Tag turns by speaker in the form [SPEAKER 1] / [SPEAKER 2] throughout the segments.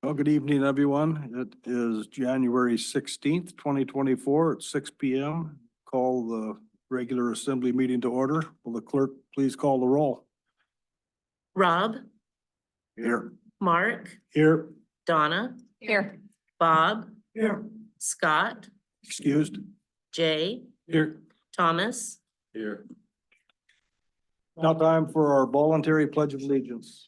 [SPEAKER 1] Well, good evening, everyone. It is January 16th, 2024 at 6 p.m. Call the regular assembly meeting to order. Will the clerk please call the roll?
[SPEAKER 2] Rob,
[SPEAKER 1] Here.
[SPEAKER 2] Mark,
[SPEAKER 1] Here.
[SPEAKER 2] Donna,
[SPEAKER 3] Here.
[SPEAKER 2] Bob,
[SPEAKER 1] Here.
[SPEAKER 2] Scott,
[SPEAKER 1] Excused.
[SPEAKER 2] Jay,
[SPEAKER 1] Here.
[SPEAKER 2] Thomas.
[SPEAKER 1] Here. Now time for our voluntary pledge of allegiance.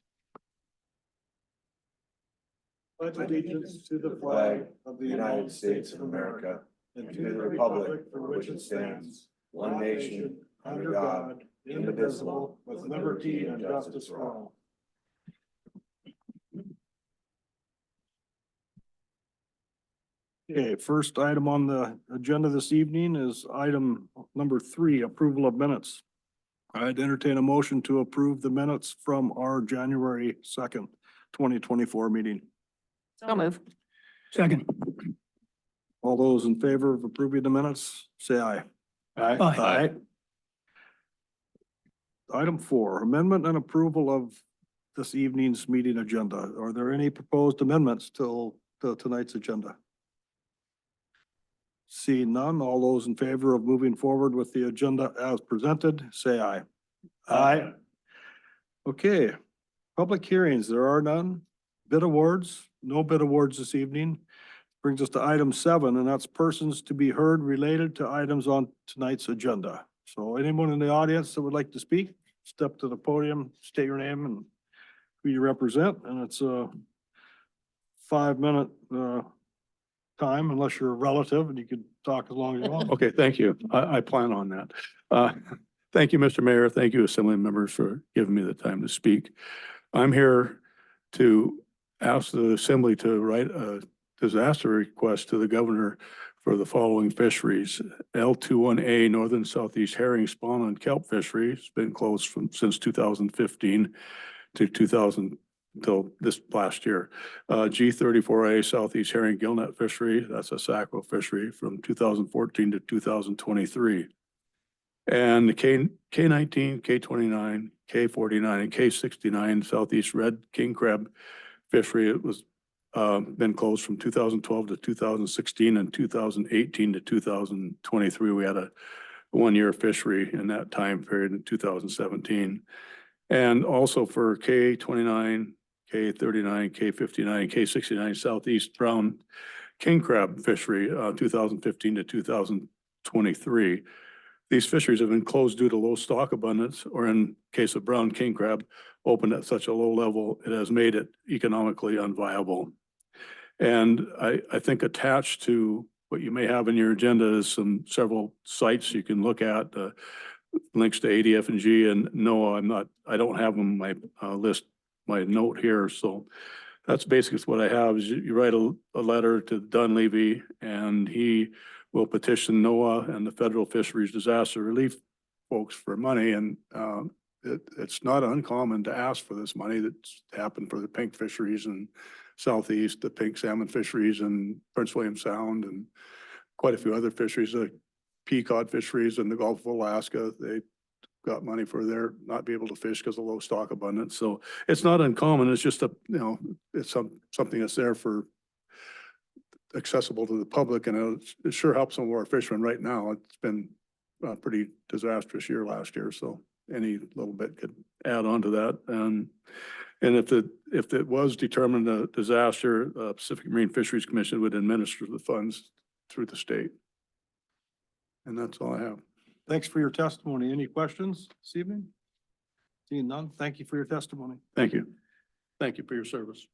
[SPEAKER 1] Pledge allegiance to the flag of the United States of America and to the republic for which it stands, one nation, under God, indivisible, with liberty and justice for all. Okay, first item on the agenda this evening is item number 3, approval of minutes. I'd entertain a motion to approve the minutes from our January 2nd, 2024 meeting.
[SPEAKER 3] So move.
[SPEAKER 1] Second. All those in favor of approving the minutes, say aye.
[SPEAKER 3] Aye.
[SPEAKER 1] Aye. Item 4, amendment and approval of this evening's meeting agenda. Are there any proposed amendments to tonight's agenda? Seeing none, all those in favor of moving forward with the agenda as presented, say aye. Aye. Okay, public hearings, there are none. Bid awards, no bid awards this evening. Brings us to item 7, and that's persons to be heard related to items on tonight's agenda. So anyone in the audience that would like to speak, step to the podium, state your name and who you represent, and it's a 5-minute time unless you're a relative and you could talk as long as you want.
[SPEAKER 4] Okay, thank you. I plan on that. Thank you, Mr. Mayor. Thank you, Assembly members, for giving me the time to speak. I'm here to ask the Assembly to write a disaster request to the governor for the following fisheries. L21A Northern Southeast Herring Spawn and Kelp Fishery has been closed since 2015 to 2000 until this last year. G34A Southeast Herring Gillnet Fishery, that's a sacro fishery from 2014 to 2023. And the K19, K29, K49, and K69 Southeast Red King Crab Fishery, it was been closed from 2012 to 2016, and 2018 to 2023. We had a 1-year fishery in that time period in 2017. And also for K29, K39, K59, K69 Southeast Brown King Crab Fishery, 2015 to 2023. These fisheries have been closed due to low stock abundance, or in case of brown king crab, opened at such a low level, it has made it economically unviable. And I think attached to what you may have in your agenda is several sites you can look at, links to ADF&G, and no, I don't have them on my list, my note here. So that's basically what I have is you write a letter to Dunleavy, and he will petition NOAA and the Federal Fisheries Disaster Relief folks for money. And it's not uncommon to ask for this money. That's happened for the pink fisheries in Southeast, the pink salmon fisheries in Prince William Sound, and quite a few other fisheries, like peacock fisheries in the Gulf of Alaska. They got money for their not be able to fish because of low stock abundance. So it's not uncommon. It's just it's something that's there for accessible to the public, and it sure helps some of our fishermen right now. It's been a pretty disastrous year last year, so any little bit could add on to that. And if it was determined a disaster, Pacific Marine Fisheries Commission would administer the funds through the state. And that's all I have.
[SPEAKER 1] Thanks for your testimony. Any questions this evening? Seeing none, thank you for your testimony.
[SPEAKER 4] Thank you. Thank you for your service.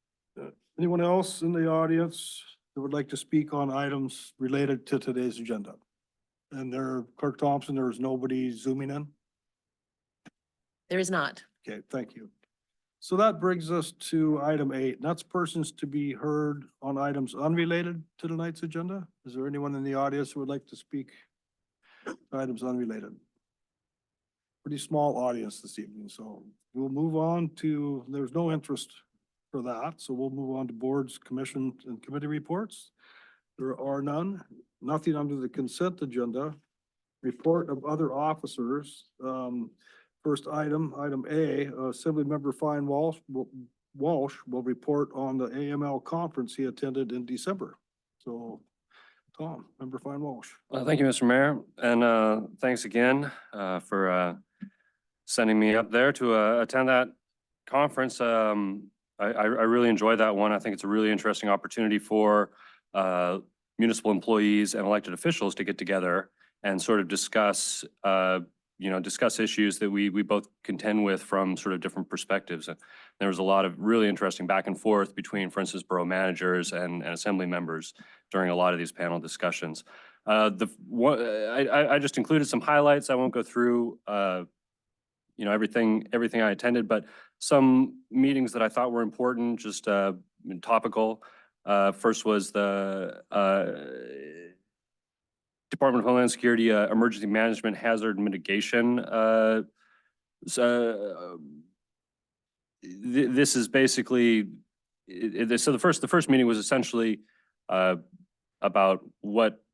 [SPEAKER 1] Anyone else in the audience that would like to speak on items related to today's agenda? And there, Clerk Thompson, there is nobody zooming in?
[SPEAKER 2] There is not.
[SPEAKER 1] Okay, thank you. So that brings us to item 8, and that's persons to be heard on items unrelated to tonight's agenda. Is there anyone in the audience who would like to speak to items unrelated? Pretty small audience this evening, so we'll move on to, there's no interest for that, so we'll move on to boards, commission, and committee reports. There are none. Nothing under the consent agenda. Report of other officers. First item A, Assembly Member Fine Walsh will Walsh will report on the AML conference he attended in December. So, Tom, Member Fine Walsh.
[SPEAKER 5] Thank you, Mr. Mayor, and thanks again for sending me up there to attend that conference. I really enjoyed that one. I think it's a really interesting opportunity for municipal employees and elected officials to get together and sort of discuss discuss issues that we both contend with from sort of different perspectives. And there was a lot of really interesting back and forth between, for instance, borough managers and assembly members during a lot of these panel discussions. I just included some highlights. I won't go through everything I attended, but some meetings that I thought were important, just topical. First was the Department of Homeland Security Emergency Management Hazard Mitigation. This is basically, so the first meeting was essentially about what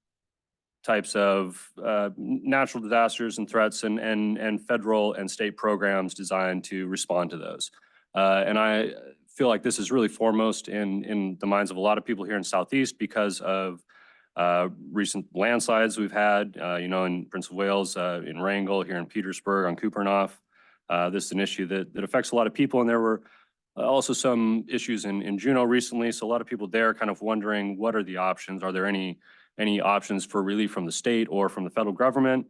[SPEAKER 5] types of natural disasters and threats and federal and state programs designed to respond to those. And I feel like this is really foremost in the minds of a lot of people here in Southeast because of recent landslides we've had, in Prince of Wales, in Wrangell, here in Petersburg, on Kupernoff. This is an issue that affects a lot of people, and there were also some issues in Juneau recently. So a lot of people there kind of wondering, what are the options? Are there any options for relief from the state or from the federal government?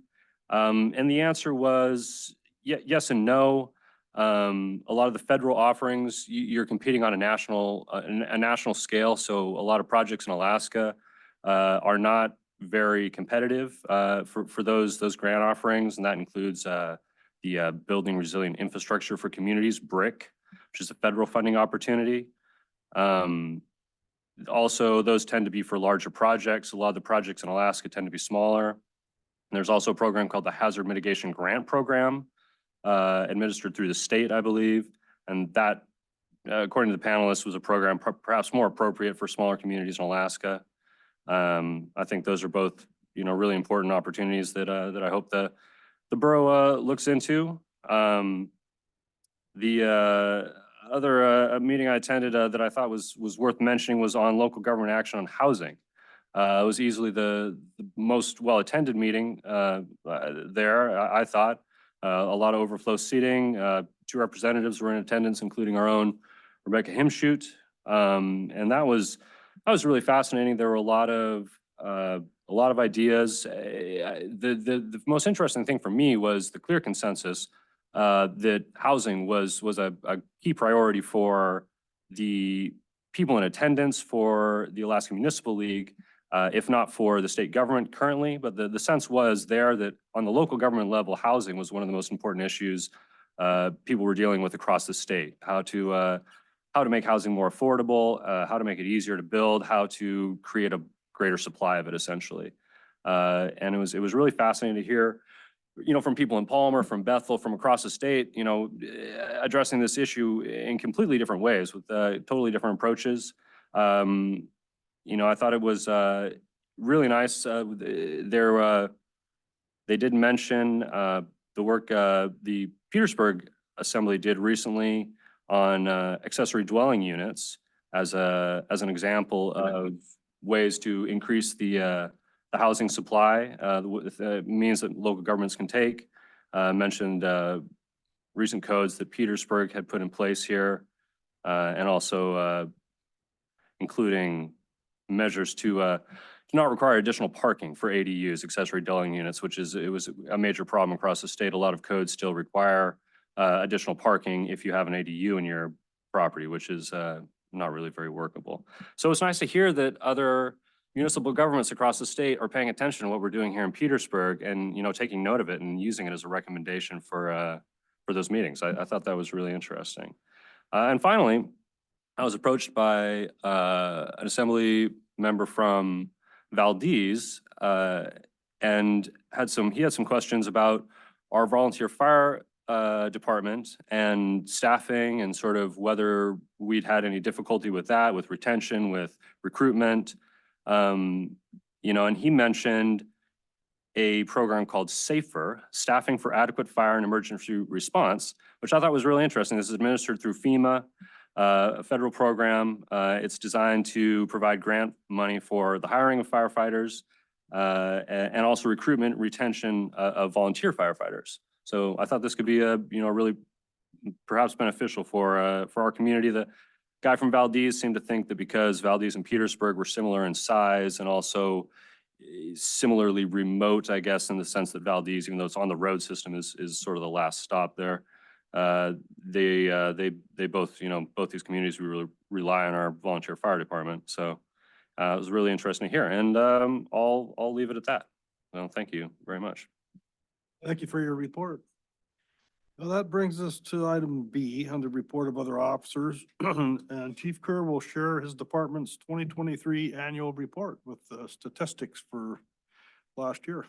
[SPEAKER 5] And the answer was yes and no. A lot of the federal offerings, you're competing on a national scale. So a lot of projects in Alaska are not very competitive for those grant offerings, and that includes the Building Resilient Infrastructure for Communities, BRIC, which is a federal funding opportunity. Also, those tend to be for larger projects. A lot of the projects in Alaska tend to be smaller. And there's also a program called the Hazard Mitigation Grant Program, administered through the state, I believe. And that, according to the panelists, was a program perhaps more appropriate for smaller communities in Alaska. I think those are both, really important opportunities that I hope the borough looks into. The other meeting I attended that I thought was worth mentioning was on local government action on housing. It was easily the most well-attended meeting there, I thought. A lot of overflow seating. 2 representatives were in attendance, including our own Rebecca Himshoot. And that was really fascinating. There were a lot of ideas. The most interesting thing for me was the clear consensus that housing was a key priority for the people in attendance for the Alaska Municipal League, if not for the state government currently. But the sense was there that on the local government level, housing was one of the most important issues people were dealing with across the state. How to make housing more affordable, how to make it easier to build, how to create a greater supply of it, essentially. And it was really fascinating to hear, from people in Palmer, from Bethel, from across the state, addressing this issue in completely different ways with totally different approaches. I thought it was really nice. They did mention the work the Petersburg Assembly did recently on accessory dwelling units as an example of ways to increase the housing supply, the means that local governments can take. Mentioned recent codes that Petersburg had put in place here, and also including measures to not require additional parking for ADUs, accessory dwelling units, which was a major problem across the state. A lot of codes still require additional parking if you have an ADU in your property, which is not really very workable. So it's nice to hear that other municipal governments across the state are paying attention to what we're doing here in Petersburg and, taking note of it and using it as a recommendation for those meetings. I thought that was really interesting. And finally, I was approached by an assembly member from Valdez and he had some questions about our volunteer fire department and staffing and sort of whether we'd had any difficulty with that, with retention, with recruitment. And he mentioned a program called SAFER, Staffing for Adequate Fire and Emergency Response, which I thought was really interesting. This is administered through FEMA. a federal program. It's designed to provide grant money for the hiring of firefighters, and also recruitment, retention of volunteer firefighters. So I thought this could be a, really perhaps beneficial for our community. The guy from Valdez seemed to think that because Valdez and Petersburg were similar in size and also similarly remote, I guess, in the sense that Valdez, even though it's on the road system, is sort of the last stop there. They both, both these communities really rely on our volunteer fire department. So it was really interesting to hear, and I'll leave it at that. Well, thank you very much.
[SPEAKER 1] Thank you for your report. Well, that brings us to item B, under report of other officers. And Chief Kerr will share his department's 2023 annual report with statistics for last year.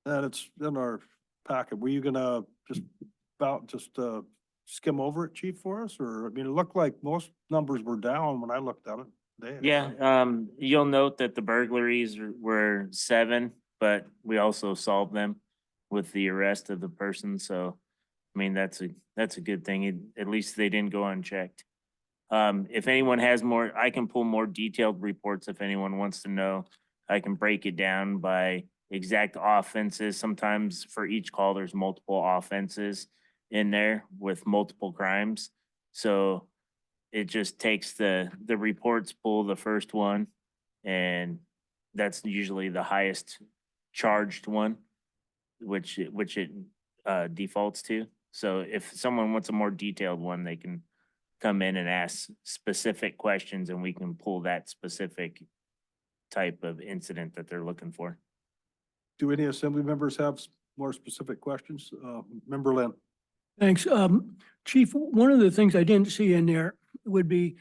[SPEAKER 1] And it's in our packet. Were you gonna just skim over it, Chief, for us? Or, I mean, it looked like most numbers were down when I looked at it today.
[SPEAKER 6] Yeah, you'll note that the burglaries were 7, but we also solved them with the arrest of the person. So, I mean, that's a good thing. At least they didn't go unchecked. If anyone has more, I can pull more detailed reports if anyone wants to know. I can break it down by exact offenses. Sometimes for each call, there's multiple offenses in there with multiple crimes. So it just takes the reports, pull the first one, and that's usually the highest charged one, which it defaults to. So if someone wants a more detailed one, they can come in and ask specific questions, and we can pull that specific type of incident that they're looking for.
[SPEAKER 1] Do any assembly members have more specific questions? Member Lynn?
[SPEAKER 7] Thanks. Chief, one of the things I didn't see in there would be,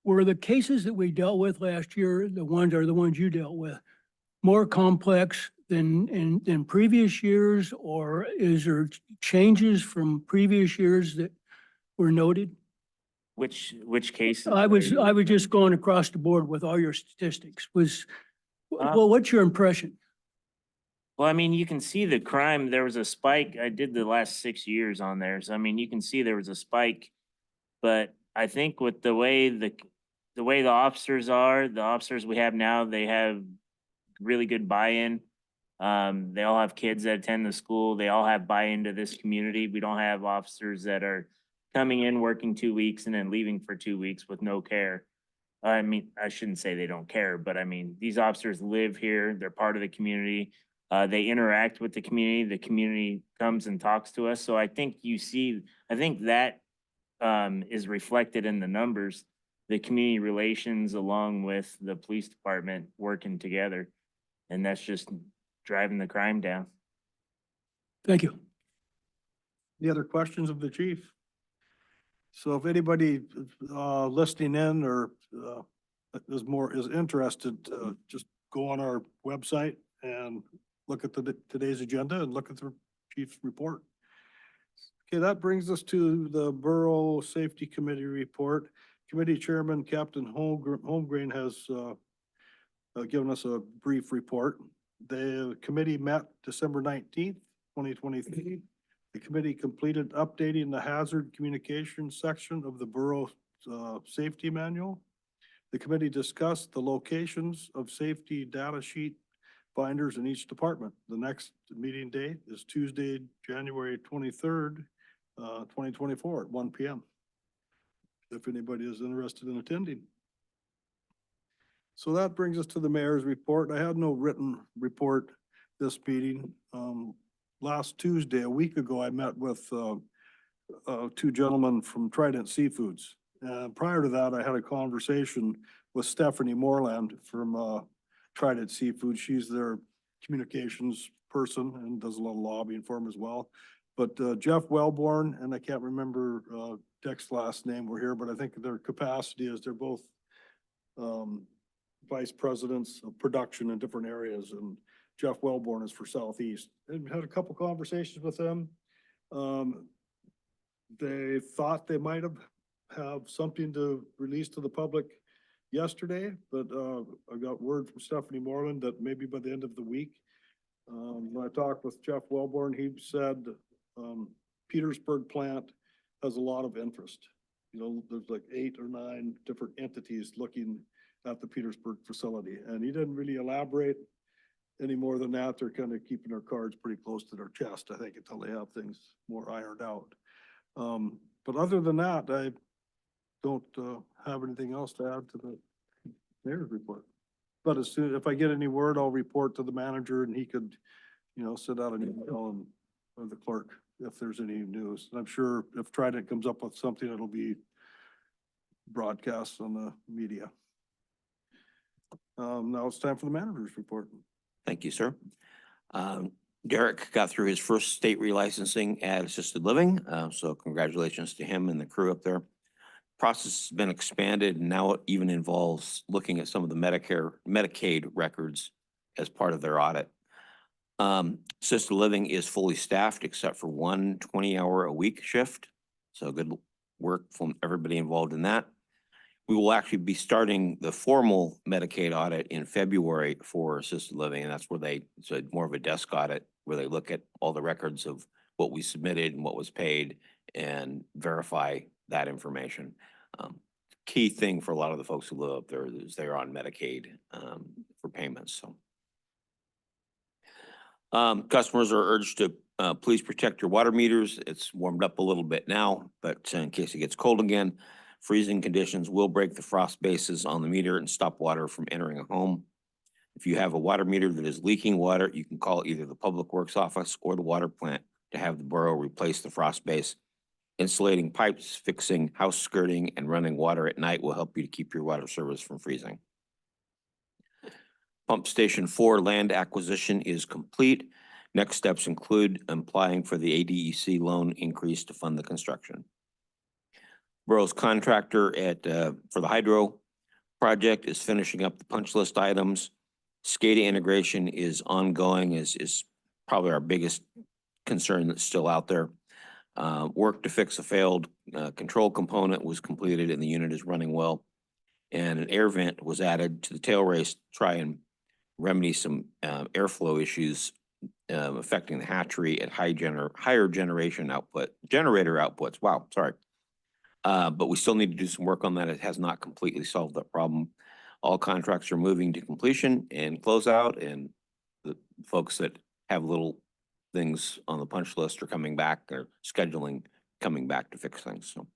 [SPEAKER 7] were the cases that we dealt with last year, the ones you dealt with, more complex than previous years, or is there changes from previous years that were noted?
[SPEAKER 6] Which cases?
[SPEAKER 7] I was just going across the board with all your statistics. Well, what's your impression?
[SPEAKER 6] Well, I mean, you can see the crime. There was a spike. I did the last 6 years on there. So, I mean, you can see there was a spike. But I think with the way the officers are, the officers we have now, they have really good buy-in. They all have kids that attend the school. They all have buy-in to this community. We don't have officers that are coming in, working 2 weeks and then leaving for 2 weeks with no care. I mean, I shouldn't say they don't care, but I mean, these officers live here. They're part of the community. They interact with the community. The community comes and talks to us. So I think that is reflected in the numbers, the community relations along with the police department working together. And that's just driving the crime down.
[SPEAKER 7] Thank you.
[SPEAKER 1] Any other questions of the chief? So if anybody listening in or is interested, just go on our website and look at today's agenda and look at the chief's report. Okay, that brings us to the Borough Safety Committee report. Committee Chairman Captain Holmgren has given us a brief report. The committee met December 19th, 2023. The committee completed updating the hazard communication section of the Borough Safety Manual. The committee discussed the locations of safety data sheet binders in each department. The next meeting date is Tuesday, January 23rd, 2024 at 1 p.m. If anybody is interested in attending. So that brings us to the mayor's report. I had no written report this meeting. Last Tuesday, a week ago, I met with 2 gentlemen from Trident Seafoods. Prior to that, I had a conversation with Stephanie Moreland from Trident Seafood. She's their communications person and does a lot of lobbying for them as well. But Jeff Wellborn, and I can't remember Dick's last name, were here, but I think their capacity is they're both vice presidents of production in different areas, and Jeff Wellborn is for Southeast. And had a couple conversations with them. They thought they might have something to release to the public yesterday, but I got word from Stephanie Moreland that maybe by the end of the week. When I talked with Jeff Wellborn, he said Petersburg plant has a lot of interest. You know, there's like 8 or 9 different entities looking at the Petersburg facility, and he didn't really elaborate any more than that. They're kind of keeping their cards pretty close to their chest, I think, until they have things more ironed out. But other than that, I don't have anything else to add to the mayor's report. But as soon, if I get any word, I'll report to the manager and he could, you know, send out an email and, or the clerk if there's any news. And I'm sure if Trident comes up with something, it'll be broadcast on the media. Now it's time for the manager's report.
[SPEAKER 8] Thank you, sir. Derek got through his first state relicensing at assisted living, so congratulations to him and the crew up there. Process has been expanded and now it even involves looking at some of the Medicaid records as part of their audit. Assisted living is fully staffed except for one 20-hour-a-week shift. So good work from everybody involved in that. We will actually be starting the formal Medicaid audit in February for assisted living, and that's where it's more of a desk audit where they look at all the records of what we submitted and what was paid and verify that information. Key thing for a lot of the folks who live up there is they're on Medicaid for payments. So customers are urged to please protect your water meters. It's warmed up a little bit now, but in case it gets cold again, freezing conditions will break the frost bases on the meter and stop water from entering a home. If you have a water meter that is leaking water, you can call either the Public Works Office or the water plant to have the borough replace the frost base. Insulating pipes, fixing house skirting, and running water at night will help you to keep your water service from freezing. Pump Station 4 land acquisition is complete. Next steps include applying for the ADEC loan increase to fund the construction. Borough's contractor for the hydro project is finishing up the punch list items. SCADA integration is ongoing, is probably our biggest concern that's still out there. Work to fix a failed control component was completed and the unit is running well. And an air vent was added to the tail race to try and remedy some airflow issues affecting the hatchery at higher generator outputs. Wow, sorry. But we still need to do some work on that. It has not completely solved that problem. All contracts are moving to completion and closeout, and the folks that have little things on the punch list are coming back or scheduling coming back to fix things. So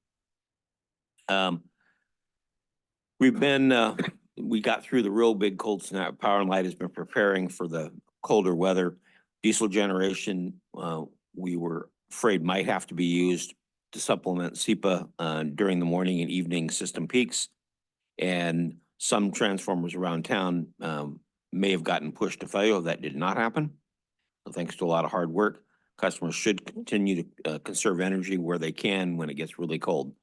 [SPEAKER 8] we got through the real big cold snap. Power and Light has been preparing for the colder weather. Diesel generation, we were afraid might have to be used to supplement SEPA during the morning and evening system peaks. And some transformers around town may have gotten pushed to failure. That did not happen. So thanks to a lot of hard work, customers should continue to conserve energy where they can when it gets really cold.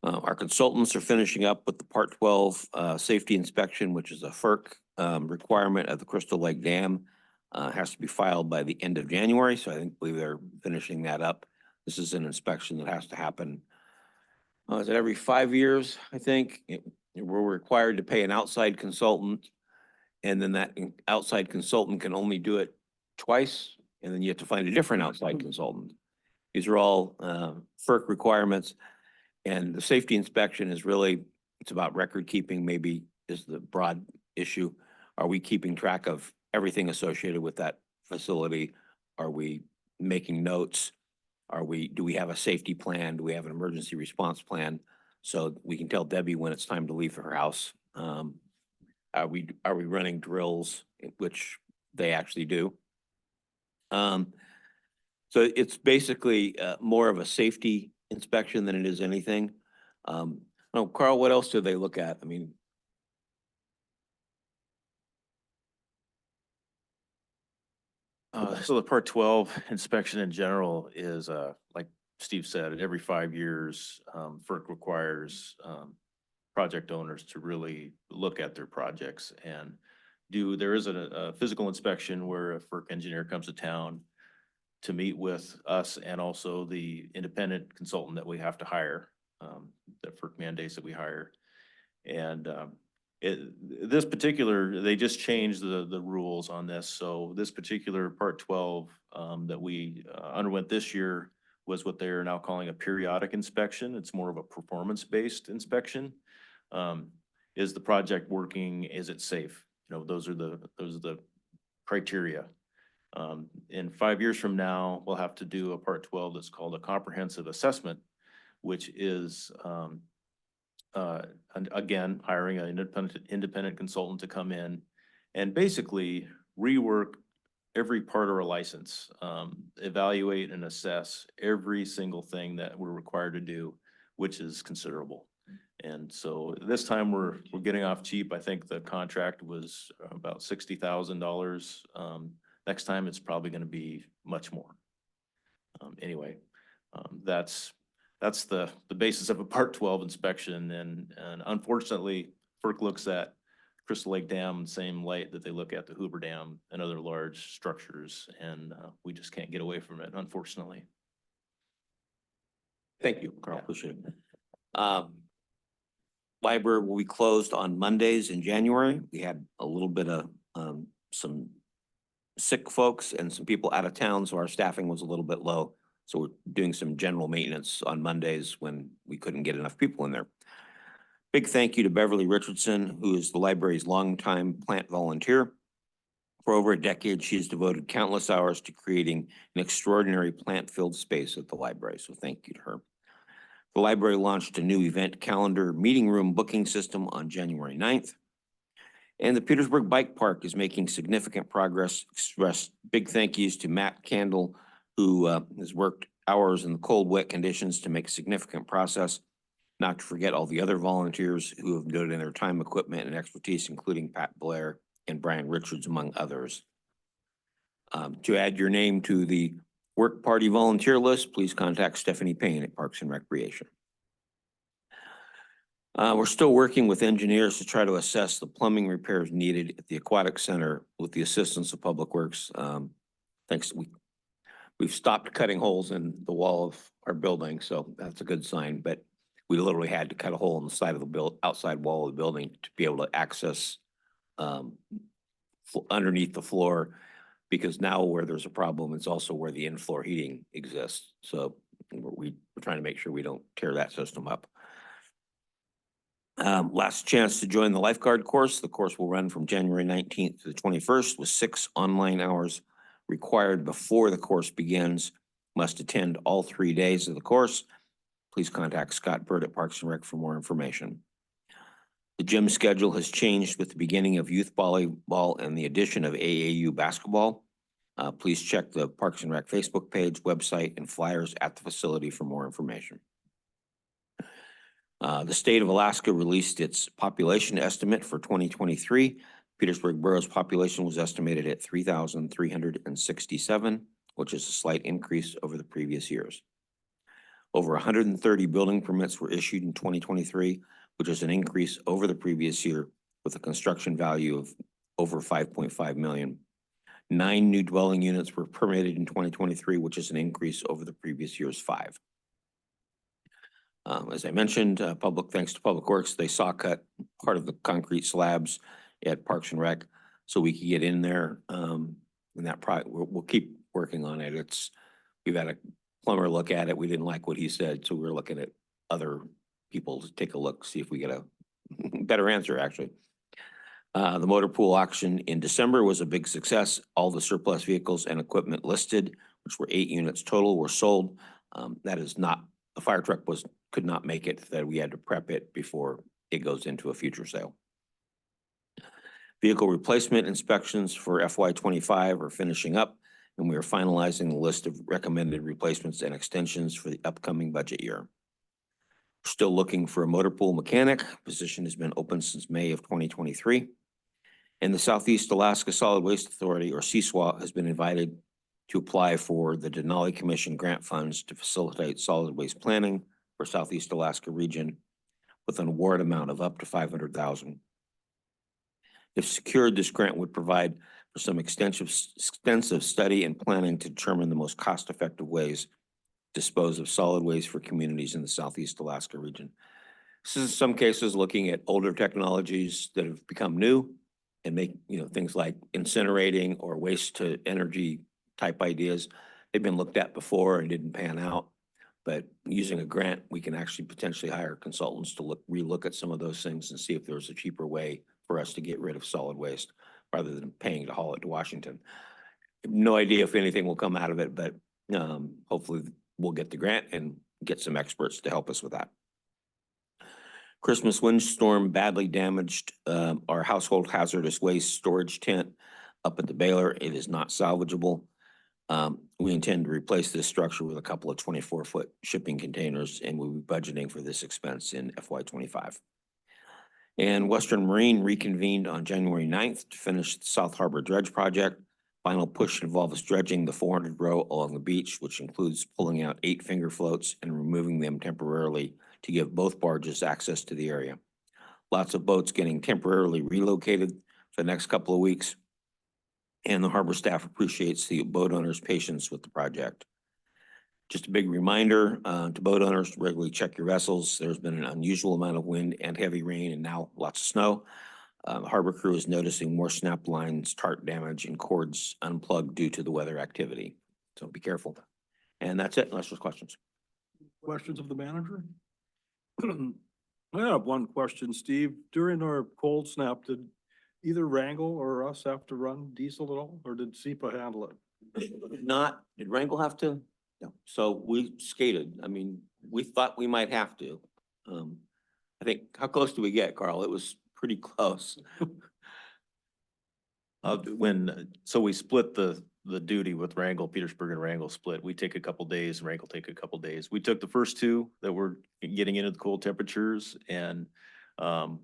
[SPEAKER 8] Our consultants are finishing up with the Part 12 safety inspection, which is a FERC requirement at the Crystal Lake Dam. Has to be filed by the end of January, so I believe they're finishing that up. This is an inspection that has to happen. Is it every 5 years, I think? We're required to pay an outside consultant, and then that outside consultant can only do it twice, and then you have to find a different outside consultant. These are all FERC requirements, and the safety inspection is really, it's about record keeping, maybe is the broad issue. Are we keeping track of everything associated with that facility? Are we making notes? Do we have a safety plan? Do we have an emergency response plan? So we can tell Debbie when it's time to leave her house. Are we running drills, which they actually do? So it's basically more of a safety inspection than it is anything. Oh, Carl, what else do they look at? I mean,
[SPEAKER 9] So the Part 12 inspection in general is, like Steve said, every 5 years, FERC requires project owners to really look at their projects and there is a physical inspection where a FERC engineer comes to town to meet with us and also the independent consultant that we have to hire, that FERC mandates that we hire. And This particular, they just changed the rules on this. So this particular Part 12 that we underwent this year was what they're now calling a periodic inspection. It's more of a performance-based inspection. Is the project working? Is it safe? You know, those are the criteria. In 5 years from now, we'll have to do a Part 12 that's called a comprehensive assessment, which is and again, hiring an independent consultant to come in and basically rework every part of our license, evaluate and assess every single thing that we're required to do, which is considerable. And so this time we're getting off cheap. I think the contract was about $60,000. Next time it's probably going to be much more. Anyway, that's the basis of a Part 12 inspection, and unfortunately, FERC looks at Crystal Lake Dam in the same light that they look at the Hoover Dam and other large structures, and we just can't get away from it, unfortunately.
[SPEAKER 8] Thank you, Carl.
[SPEAKER 9] Yeah.
[SPEAKER 8] Appreciate it. Library will be closed on Mondays in January. We had a little bit of some sick folks and some people out of town, so our staffing was a little bit low. So we're doing some general maintenance on Mondays when we couldn't get enough people in there. Big thank you to Beverly Richardson, who is the library's longtime plant volunteer. For over a decade, she has devoted countless hours to creating an extraordinary plant-filled space at the library, so thank you to her. The library launched a new event calendar meeting room booking system on January 9th. And the Petersburg Bike Park is making significant progress. Express big thank yous to Matt Candle, who has worked hours in the cold, wet conditions to make significant progress. Not to forget all the other volunteers who have donated their time, equipment, and expertise, including Pat Blair and Brian Richards, among others. To add your name to the work party volunteer list, please contact Stephanie Payne at Parks and Recreation. We're still working with engineers to try to assess the plumbing repairs needed at the Aquatic Center with the assistance of Public Works. Thanks. We've stopped cutting holes in the wall of our building, so that's a good sign, but we literally had to cut a hole in the side of the outside wall of the building to be able to access underneath the floor, because now where there's a problem, it's also where the in-floor heating exists. So we're trying to make sure we don't tear that system up. Last chance to join the lifeguard course. The course will run from January 19th to the 21st with 6 online hours required before the course begins. Must attend all 3 days of the course. Please contact Scott Bird at Parks and Rec for more information. The gym schedule has changed with the beginning of youth volleyball and the addition of AAU basketball. Please check the Parks and Rec Facebook page, website, and flyers at the facility for more information. The state of Alaska released its population estimate for 2023. Petersburg Borough's population was estimated at 3,367, which is a slight increase over the previous years. Over 130 building permits were issued in 2023, which is an increase over the previous year with a construction value of over 5.5 million. 9 new dwelling units were permitted in 2023, which is an increase over the previous year's 5. As I mentioned, thanks to Public Works, they saw cut part of the concrete slabs at Parks and Rec, so we could get in there. And that we'll keep working on it. We've had a plumber look at it. We didn't like what he said, so we're looking at other people to take a look, see if we get a better answer, actually. The motor pool auction in December was a big success. All the surplus vehicles and equipment listed, which were 8 units total, were sold. That is not, the fire truck could not make it, that we had to prep it before it goes into a future sale. Vehicle replacement inspections for FY25 are finishing up, and we are finalizing the list of recommended replacements and extensions for the upcoming budget year. Still looking for a motor pool mechanic. Position has been open since May of 2023. And the Southeast Alaska Solid Waste Authority, or CSWA, has been invited to apply for the Denali Commission grant funds to facilitate solid waste planning for Southeast Alaska region with an award amount of up to $500,000. If secured, this grant would provide for some extensive study and planning to determine the most cost-effective ways to dispose of solid waste for communities in the Southeast Alaska region. This is in some cases looking at older technologies that have become new and make, things like incinerating or waste to energy type ideas. They've been looked at before and didn't pan out. But using a grant, we can actually potentially hire consultants to relook at some of those things and see if there's a cheaper way for us to get rid of solid waste rather than paying to haul it to Washington. No idea if anything will come out of it, but hopefully we'll get the grant and get some experts to help us with that. Christmas windstorm badly damaged our household hazardous waste storage tent up at the Baylor. It is not salvageable. We intend to replace this structure with a couple of 24-foot shipping containers, and we'll be budgeting for this expense in FY25. And Western Marine reconvened on January 9th to finish the South Harbor Dredge Project. Final push involves dredging the 400 row along the beach, which includes pulling out 8 finger floats and removing them temporarily to give both barges access to the area. Lots of boats getting temporarily relocated for the next couple of weeks. And the harbor staff appreciates the boat owners' patience with the project. Just a big reminder to boat owners to regularly check your vessels. There's been an unusual amount of wind and heavy rain and now lots of snow. The harbor crew is noticing more snap lines, tarp damage, and cords unplugged due to the weather activity. So be careful. And that's it, unless there's questions.
[SPEAKER 1] Questions of the manager? I have one question, Steve. During our cold snap, did either Wrangle or us have to run diesel at all, or did SEPA handle it?
[SPEAKER 8] Did Wrangle have to? No. So we skated. I mean, we thought we might have to. I think, how close do we get, Carl? It was pretty close.
[SPEAKER 9] So we split the duty with Wrangle, Petersburg and Wrangle split. We take a couple days, Wrangle take a couple days. We took the first 2 that were getting into the cold temperatures, and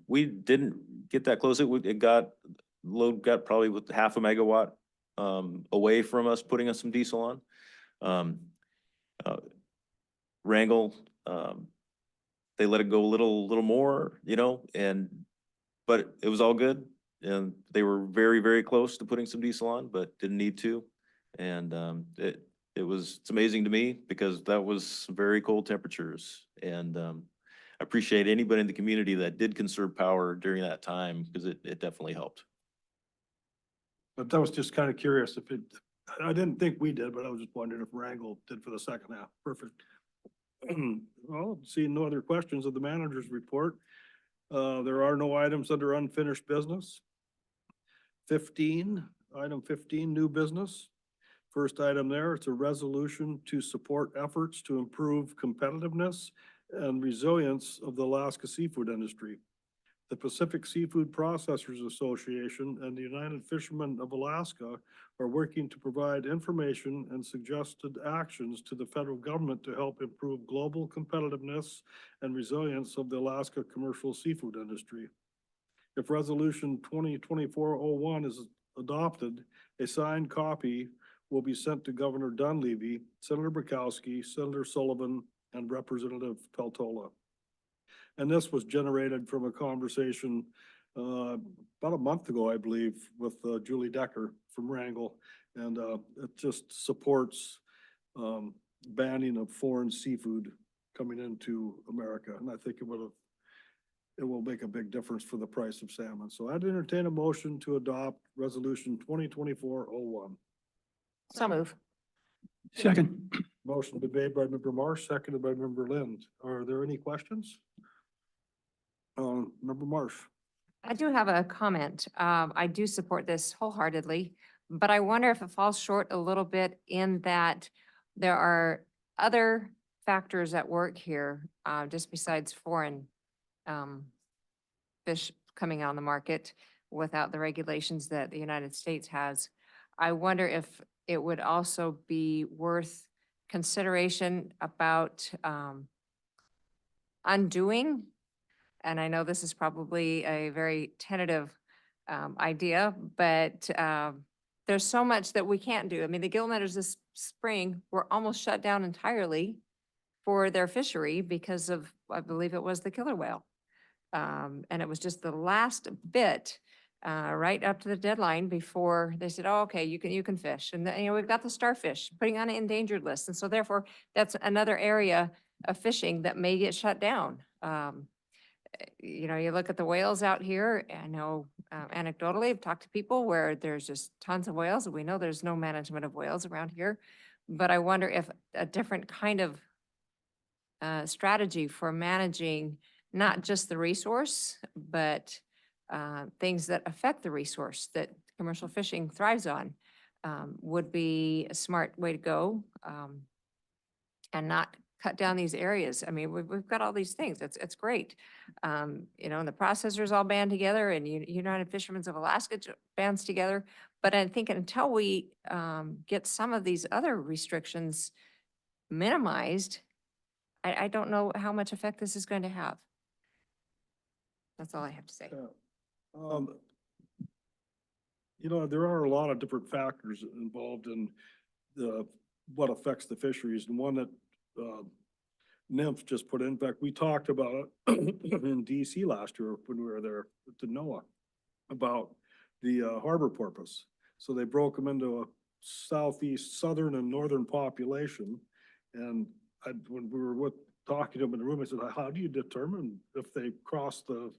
[SPEAKER 9] we didn't get that close. Load got probably with half a megawatt away from us putting us some diesel on. Wrangle, they let it go a little more, but it was all good. And they were very, very close to putting some diesel on, but didn't need to. And it's amazing to me because that was some very cold temperatures. And I appreciate anybody in the community that did conserve power during that time because it definitely helped.
[SPEAKER 1] But that was just kind of curious I didn't think we did, but I was just wondering if Wrangle did for the second half. Perfect. Well, seeing no other questions of the manager's report. There are no items under unfinished business. Item 15, new business. First item there, it's a resolution to support efforts to improve competitiveness and resilience of the Alaska seafood industry. The Pacific Seafood Processors Association and the United Fishermen of Alaska are working to provide information and suggested actions to the federal government to help improve global competitiveness and resilience of the Alaska commercial seafood industry. If Resolution 2024-01 is adopted, a signed copy will be sent to Governor Dunleavy, Senator Bukowski, Senator Sullivan, and Representative Peltola. And this was generated from a conversation about a month ago, I believe, with Julie Decker from Wrangle. And it just supports banning of foreign seafood coming into America. And I think it will make a big difference for the price of salmon. So I'd entertain a motion to adopt Resolution 2024-01.
[SPEAKER 3] So move.
[SPEAKER 7] Second.
[SPEAKER 1] Motion been made by Member Marsh, seconded by Member Lind. Are there any questions? Member Marsh.
[SPEAKER 3] I do have a comment. I do support this wholeheartedly, but I wonder if it falls short a little bit in that there are other factors at work here, just besides foreign fish coming on the market without the regulations that the United States has. I wonder if it would also be worth consideration about undoing, and I know this is probably a very tentative idea, but there's so much that we can't do. I mean, the gill netters this spring were almost shut down entirely for their fishery because of, I believe it was the killer whale. And it was just the last bit right up to the deadline before they said, oh, okay, you can fish. And then, we've got the starfish putting on an endangered list. And so therefore, that's another area of fishing that may get shut down. You know, you look at the whales out here, I know anecdotally, I've talked to people where there's just tons of whales, and we know there's no management of whales around here. But I wonder if a different kind of strategy for managing not just the resource, but things that affect the resource that commercial fishing thrives on would be a smart way to go, and not cut down these areas. I mean, we've got all these things. It's great. You know, and the processors all band together, and United Fishermen's of Alaska bands together. But I think until we get some of these other restrictions minimized, I don't know how much effect this is going to have. That's all I have to say.
[SPEAKER 1] You know, there are a lot of different factors involved in what affects the fisheries, and one that NIMF just put in fact, we talked about it in DC last year when we were there to NOAA about the harbor porpoise. So they broke them into a southeast, southern and northern population. And when we were talking to them in the room, I said, how do you determine if they cross the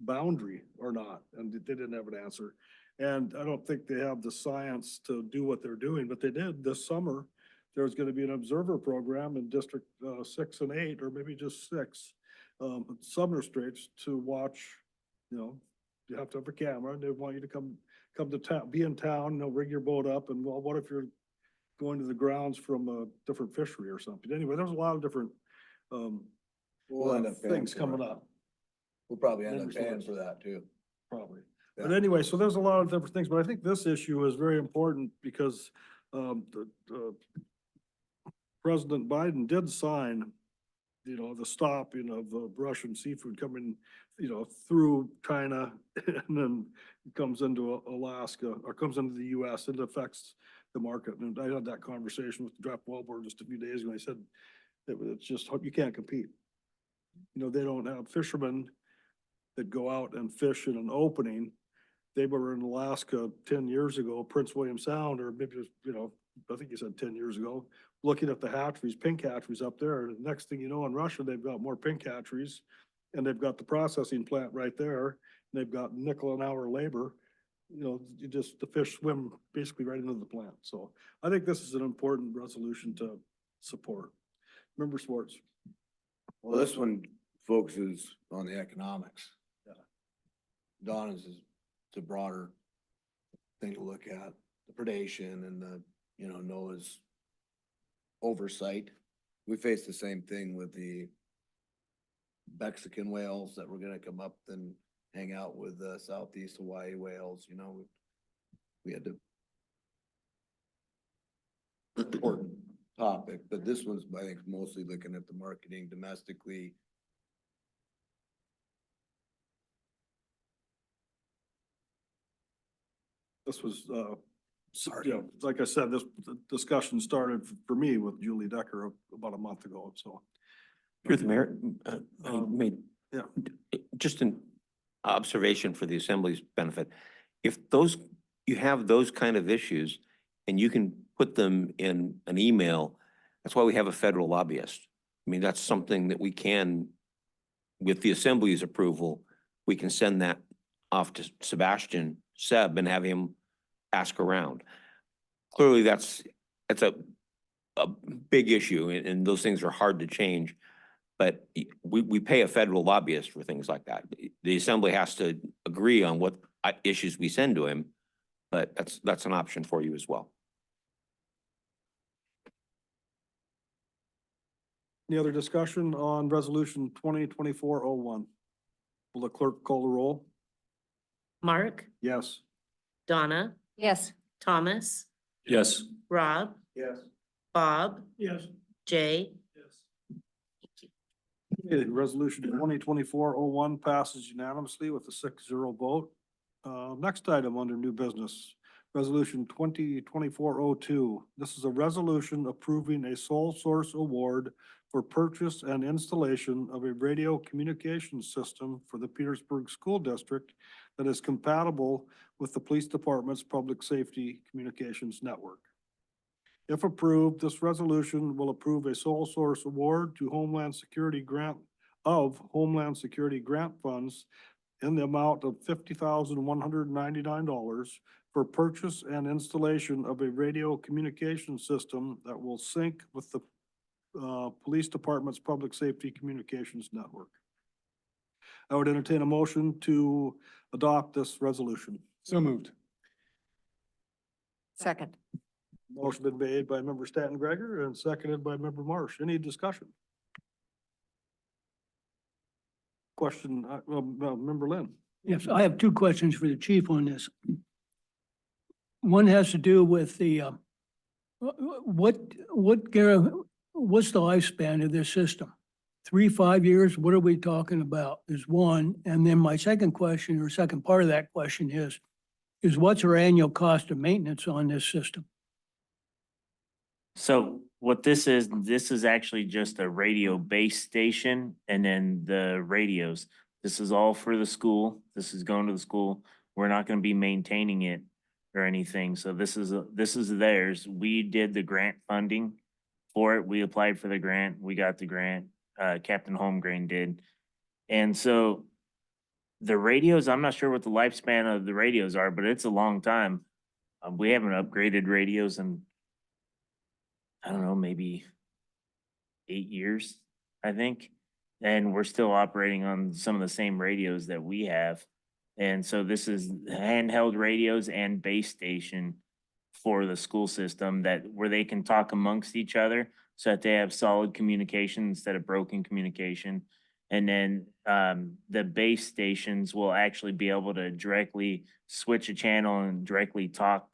[SPEAKER 1] boundary or not? And they didn't have an answer. And I don't think they have the science to do what they're doing, but they did this summer. There's gonna be an observer program in District 6 and 8, or maybe just 6, Sumner Straits to watch. You know, you have to have a camera, and they want you to come to town, be in town, rig your boat up, and well, what if you're going to the grounds from a different fishery or something? Anyway, there's a lot of different
[SPEAKER 10] We'll end up paying
[SPEAKER 1] things
[SPEAKER 10] for
[SPEAKER 1] coming
[SPEAKER 10] it.
[SPEAKER 1] up,
[SPEAKER 10] We'll probably end up
[SPEAKER 1] Members
[SPEAKER 10] paying
[SPEAKER 1] list.
[SPEAKER 10] for that too.
[SPEAKER 1] probably.
[SPEAKER 10] Yeah.
[SPEAKER 1] But anyway, so there's a lot of different things, but I think this issue is very important because President Biden did sign, you know, the stopping of Russian seafood coming, you know, through China and then comes into Alaska or comes into the US and affects the market. And I had that conversation with the draft Wellbore just a few days ago. And I said, it's just, you can't compete. You know, they don't have fishermen that go out and fish in an opening. They were in Alaska 10 years ago, Prince William Sound, or maybe, you know, I think you said 10 years ago, looking at the hatcheries, pink hatcheries up there. And the next thing you know, in Russia, they've got more pink hatcheries, and they've got the processing plant right there. And they've got nickel an hour labor. You know, the fish swim basically right into the plant. So I think this is an important resolution to support. Member Schwartz.
[SPEAKER 10] Well, this one focuses on the economics.
[SPEAKER 1] Yeah.
[SPEAKER 10] Donna's is a broader thing to look at, the predation and the, you know, NOAA's oversight. We face the same thing with the Mexican whales that were gonna come up and hang out with the Southeast Hawaii whales, you know, we had to. Important topic, but this one's, I think, mostly looking at the marketing domestically.
[SPEAKER 1] This was,
[SPEAKER 10] Sorry.
[SPEAKER 1] yeah, like I said, this discussion started for me with Julie Decker about a month ago, so.
[SPEAKER 8] Through the mayor, I
[SPEAKER 1] Um,
[SPEAKER 8] made
[SPEAKER 1] yeah.
[SPEAKER 8] just an observation for the assembly's benefit. If you have those kind of issues and you can put them in an email, that's why we have a federal lobbyist. I mean, that's something that we can, with the assembly's approval, we can send that off to Sebastian Seb and have him ask around. Clearly, that's a big issue, and those things are hard to change. But we pay a federal lobbyist for things like that. The assembly has to agree on what issues we send to him, but that's an option for you as well.
[SPEAKER 1] Any other discussion on resolution 2024-01? Will the clerk call the roll?
[SPEAKER 2] Mark,
[SPEAKER 1] Yes.
[SPEAKER 2] Donna,
[SPEAKER 3] Yes.
[SPEAKER 2] Thomas,
[SPEAKER 5] Yes.
[SPEAKER 2] Rob,
[SPEAKER 10] Yes.
[SPEAKER 2] Bob,
[SPEAKER 7] Yes.
[SPEAKER 2] Jay.
[SPEAKER 1] Okay, resolution 2024-01 passes unanimously with a 6-0 vote. Next item under new business, resolution 2024-02. This is a resolution approving a sole source award for purchase and installation of a radio communication system for the Petersburg School District that is compatible with the police department's public safety communications network. If approved, this resolution will approve a sole source award to Homeland Security grant of Homeland Security grant funds in the amount of $50,199 for purchase and installation of a radio communication system that will sync with the police department's public safety communications network. I would entertain a motion to adopt this resolution.
[SPEAKER 4] So moved.
[SPEAKER 3] Second.
[SPEAKER 1] Motion been made by member Stanton Gregor and seconded by member Marsh. Any discussion? Question, member Lynn.
[SPEAKER 7] Yes, I have two questions for the chief on this. One has to do with the, what's the lifespan of this system? 3, 5 years? What are we talking about is one. And then my second question or second part of that question is what's our annual cost of maintenance on this system?
[SPEAKER 6] So what this is actually just a radio base station and then the radios. This is all for the school. This is going to the school. We're not gonna be maintaining it or anything. So this is theirs. We did the grant funding for it. We applied for the grant. We got the grant. Captain Holmgren did. And so the radios, I'm not sure what the lifespan of the radios are, but it's a long time. We haven't upgraded radios in, I don't know, maybe 8 years, I think. And we're still operating on some of the same radios that we have. And so this is handheld radios and base station for the school system where they can talk amongst each other so that they have solid communication instead of broken communication. And then the base stations will actually be able to directly switch a channel and directly talk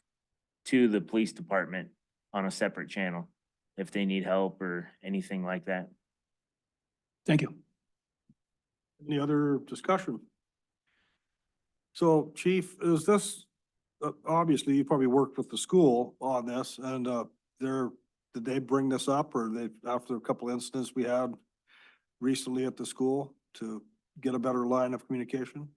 [SPEAKER 6] to the police department on a separate channel if they need help or anything like that.
[SPEAKER 7] Thank you.
[SPEAKER 1] Any other discussion? So Chief, is this, obviously you probably worked with the school on this and did they bring this up or after a couple incidents we had recently at the school to get a better line of communication?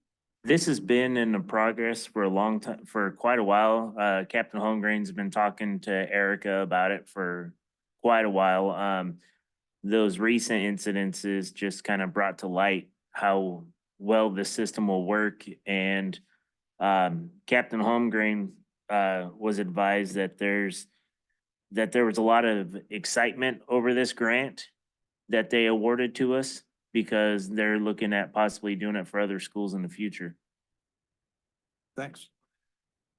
[SPEAKER 6] This has been in the progress for a long time, for quite a while. Captain Holmgren's been talking to Erica about it for quite a while. Those recent incidences just kind of brought to light how well this system will work. And Captain Holmgren was advised that there was a lot of excitement over this grant that they awarded to us because they're looking at possibly doing it for other schools in the future.
[SPEAKER 1] Thanks.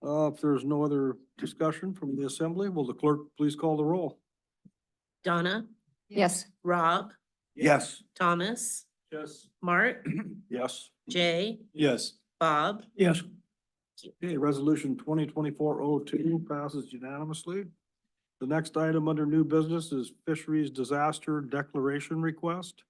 [SPEAKER 1] If there's no other discussion from the assembly, will the clerk please call the roll?
[SPEAKER 2] Donna,
[SPEAKER 3] Yes.
[SPEAKER 2] Rob,
[SPEAKER 1] Yes.
[SPEAKER 2] Thomas,
[SPEAKER 1] Yes.
[SPEAKER 2] Mark,
[SPEAKER 1] Yes.
[SPEAKER 2] Jay,
[SPEAKER 4] Yes.
[SPEAKER 2] Bob.
[SPEAKER 7] Yes.
[SPEAKER 1] Okay, resolution 2024-02 passes unanimously. The next item under new business is fisheries disaster declaration request.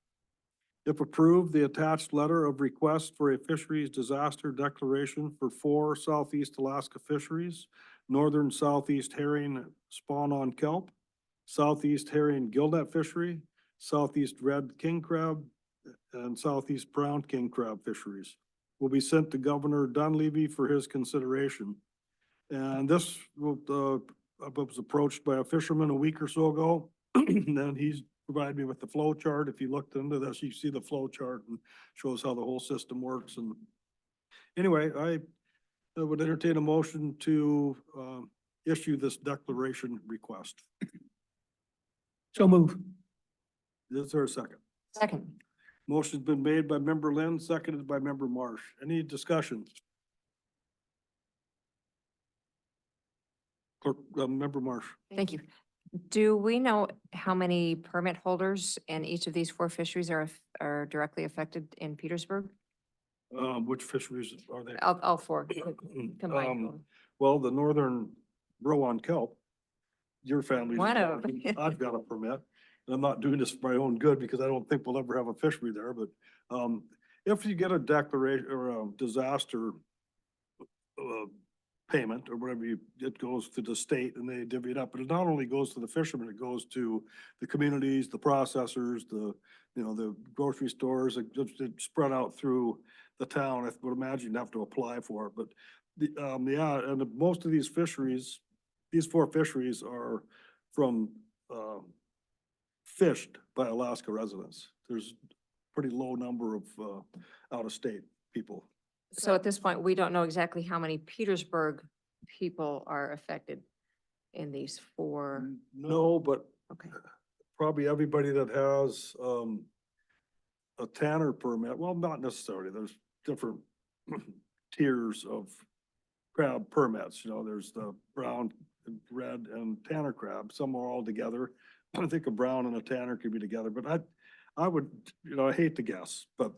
[SPEAKER 1] If approved, the attached letter of request for a fisheries disaster declaration for 4 Southeast Alaska fisheries, northern Southeast herring spawn on kelp, Southeast herring gillnet fishery, Southeast red king crab, and Southeast brown king crab fisheries will be sent to Governor Dunleavy for his consideration. And this I was approached by a fisherman a week or so ago, and he's provided me with the flow chart. If you looked into this, you see the flow chart and shows how the whole system works. And anyway, I would entertain a motion to issue this declaration request.
[SPEAKER 7] So move.
[SPEAKER 1] Is there a second?
[SPEAKER 3] Second.
[SPEAKER 1] Motion's been made by member Lynn, seconded by member Marsh. Any discussion? Clerk, member Marsh.
[SPEAKER 3] Thank you. Do we know how many permit holders in each of these 4 fisheries are directly affected in Petersburg?
[SPEAKER 1] Which fisheries are they?
[SPEAKER 3] All 4 combined.
[SPEAKER 1] Well, the northern Borough on kelp, your family's.
[SPEAKER 3] One of-
[SPEAKER 1] I've got a permit. And I'm not doing this for my own good because I don't think we'll ever have a fishery there, but if you get a declaration or a disaster payment or whatever it goes to the state and they divvy it up, but it not only goes to the fishermen, it goes to the communities, the processors, the grocery stores, it's spread out through the town. I would imagine you'd have to apply for it, but most of these fisheries, these 4 fisheries are from fished by Alaska residents. There's pretty low number of, out-of-state people.
[SPEAKER 3] So at this point, we don't know exactly how many Petersburg people are affected in these four.
[SPEAKER 1] No, but
[SPEAKER 3] Okay.
[SPEAKER 1] probably everybody that has, a tanner permit, well, not necessarily, there's different tiers of crab permits, there's the brown, red and tanner crab, some are all together. I think a brown and a tanner could be together, but I would, I hate to guess, but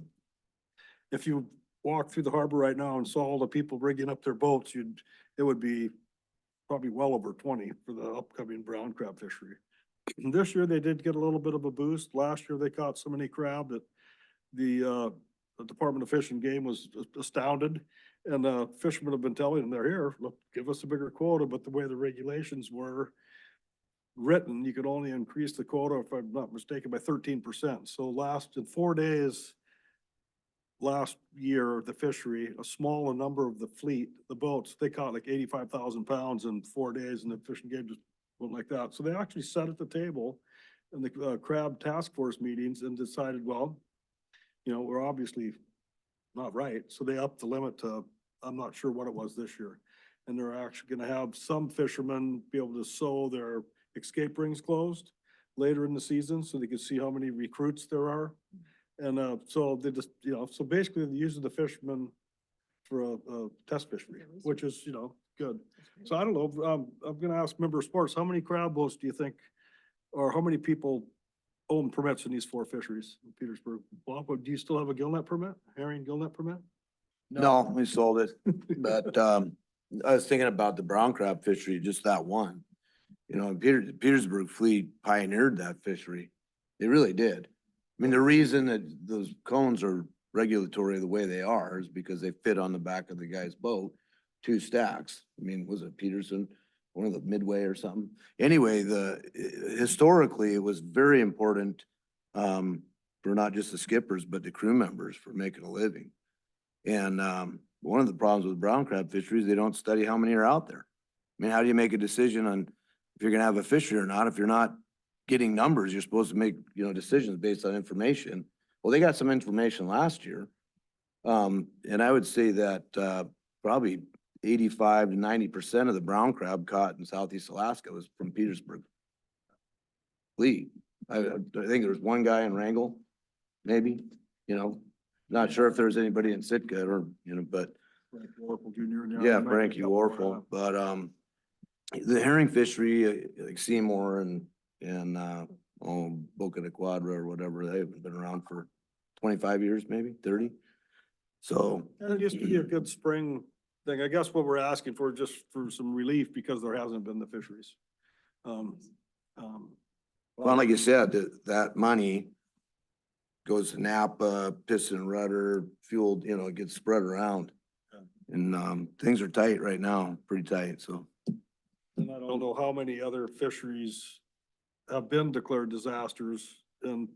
[SPEAKER 1] if you walk through the harbor right now and saw all the people rigging up their boats, it would be probably well over 20 for the upcoming brown crab fishery. This year they did get a little bit of a boost. Last year they caught so many crab that the Department of Fish and Game was astounded. And fishermen have been telling them, they're here, look, give us a bigger quota, but the way the regulations were written, you could only increase the quota, if I'm not mistaken, by 13%. So in 4 days, last year, the fishery, a smaller number of the fleet, the boats, they caught like 85,000 pounds in 4 days, and the Fish and Game just went like that. So they actually sat at the table in the crab task force meetings and decided, well, we're obviously not right. So they upped the limit to, I'm not sure what it was this year. And they're actually gonna have some fishermen be able to sew their escape rings closed later in the season, so they can see how many recruits there are. And so they just, so basically they're using the fishermen for a test fishery, which is, good. So I don't know, I'm gonna ask member of sports, how many crab boats do you think, or how many people own permits in these four fisheries in Petersburg? Bob, do you still have a gillnet permit, herring gillnet permit?
[SPEAKER 10] No, we sold it, but, I was thinking about the brown crab fishery, just that one. Petersburg Fleet pioneered that fishery. They really did. I mean, the reason that those cones are regulatory the way they are is because they fit on the back of the guy's boat, 2 stacks. I mean, was it Peterson, one of the Midway or something? Anyway, historically, it was very important, for not just the skippers, but the crew members for making a living. And, one of the problems with brown crab fisheries, they don't study how many are out there. I mean, how do you make a decision on if you're gonna have a fishery or not? If you're not getting numbers, you're supposed to make, decisions based on information. Well, they got some information last year. And I would say that, probably 85 to 90% of the brown crab caught in Southeast Alaska was from Petersburg Fleet. I think there was one guy in Wrangell, maybe, not sure if there was anybody in Sitka or, but
[SPEAKER 1] Frank Warfel Jr.
[SPEAKER 10] yeah, Frankie Warfel, but, the herring fishery, like Seymour and, Boca de Quadra or whatever, they've been around for 25 years, maybe 30. So.
[SPEAKER 1] And it used to be a good spring thing. I guess what we're asking for, just for some relief, because there hasn't been the fisheries.
[SPEAKER 10] Well, like you said, that money goes to Napa, piston rudder, fueled, it gets spread around. And, things are tight right now, pretty tight, so.
[SPEAKER 1] And I don't know how many other fisheries have been declared disasters in,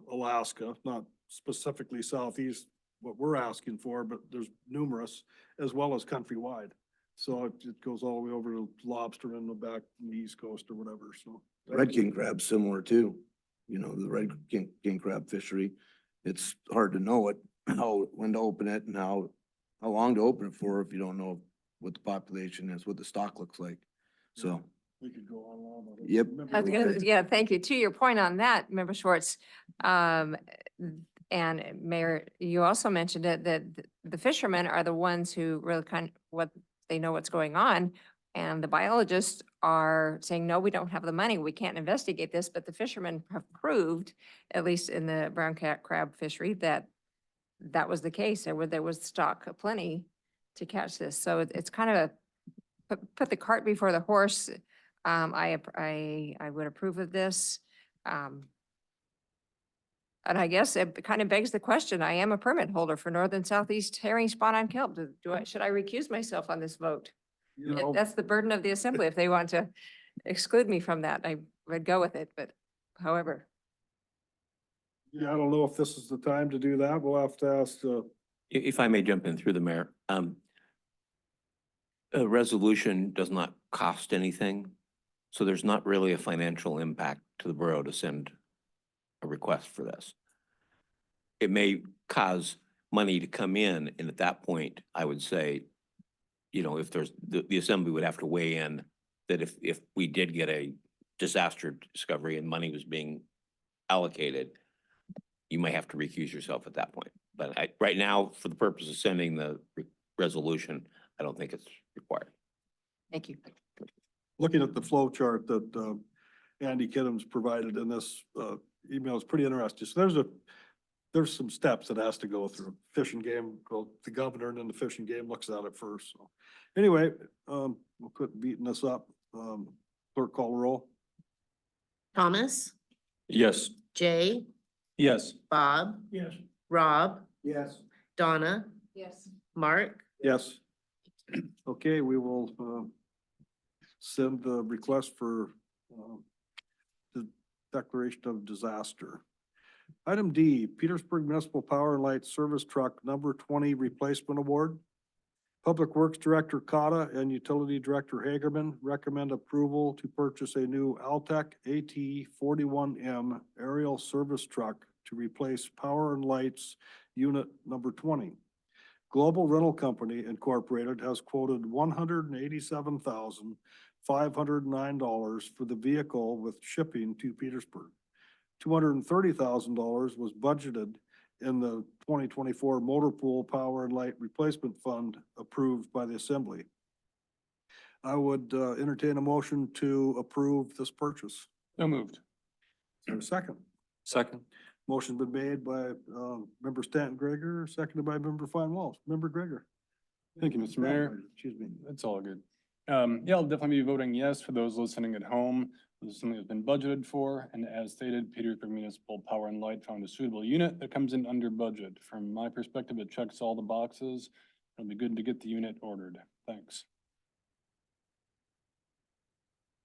[SPEAKER 1] Alaska, not specifically southeast, what we're asking for, but there's numerous, as well as countrywide. So it goes all the way over to lobster in the back, in the East Coast or whatever, so.
[SPEAKER 10] Red king crab's similar too, the red king crab fishery. It's hard to know when to open it and how long to open it for if you don't know what the population is, what the stock looks like. So,
[SPEAKER 1] We could go on and on. about it.
[SPEAKER 10] Yep.
[SPEAKER 3] Yeah, thank you. To your point on that, Member Schwartz, and Mayor, you also mentioned it, that the fishermen are the ones who really they know what's going on. And the biologists are saying, no, we don't have the money. We can't investigate this, but the fishermen have proved, at least in the brown crab fishery, that that was the case. There was stock plenty to catch this. So it's kind of put the cart before the horse. I would approve of this. And I guess it kind of begs the question, I am a permit holder for northern southeast herring spot on kelp. Should I recuse myself on this vote? That's the burden of the assembly. If they want to exclude me from that, I would go with it, but however.
[SPEAKER 1] Yeah, I don't know if this is the time to do that. We'll have to ask,
[SPEAKER 8] If I may jump in through the mayor, a resolution does not cost anything. So there's not really a financial impact to the borough to send a request for this. it may cause money to come in, and at that point, I would say, you know, if there's, the assembly would have to weigh in that if we did get a disaster discovery and money was being allocated, you might have to recuse yourself at that point. But right now, for the purpose of sending the resolution, I don't think it's required.
[SPEAKER 3] Thank you.
[SPEAKER 1] Looking at the flow chart that Andy Kiddums provided in this email is pretty interesting. So there's some steps that has to go through. Fish and Game, well, the governor and then the Fish and Game looks at it first. So anyway, we'll quit beating this up. Clerk call the roll.
[SPEAKER 2] Thomas,
[SPEAKER 5] Yes.
[SPEAKER 2] Jay,
[SPEAKER 5] Yes.
[SPEAKER 2] Bob,
[SPEAKER 7] Yes.
[SPEAKER 2] Rob,
[SPEAKER 1] Yes.
[SPEAKER 2] Donna,
[SPEAKER 3] Yes.
[SPEAKER 2] Mark.
[SPEAKER 1] Yes. Okay, we will send the request for the declaration of disaster. Item D, Petersburg Municipal Power and Light Service Truck Number 20 Replacement Award. Public Works Director Cotta and Utility Director Hagerman recommend approval to purchase a new Altech AT-41M aerial service truck to replace Power and Lights Unit Number 20. Global Rental Company Incorporated has quoted $187,509 for the vehicle with shipping to Petersburg. $230,000 was budgeted in the 2024 Motor Pool Power and Light Replacement Fund approved by the Assembly. I would entertain a motion to approve this purchase.
[SPEAKER 5] So moved.
[SPEAKER 1] Is there a second?
[SPEAKER 5] Second.
[SPEAKER 1] Motion been made by Member Stanton Gregor, seconded by Member Fine Walls. Member Gregor.
[SPEAKER 11] Thank you, Mr. Mayor.
[SPEAKER 1] Excuse me.
[SPEAKER 11] It's all good. Yeah, I'll definitely be voting yes for those listening at home. This is something that's been budgeted for, and as stated, Petersburg Municipal Power and Light found a suitable unit that comes in under budget. From my perspective, it checks all the boxes. It'll be good to get the unit ordered. Thanks.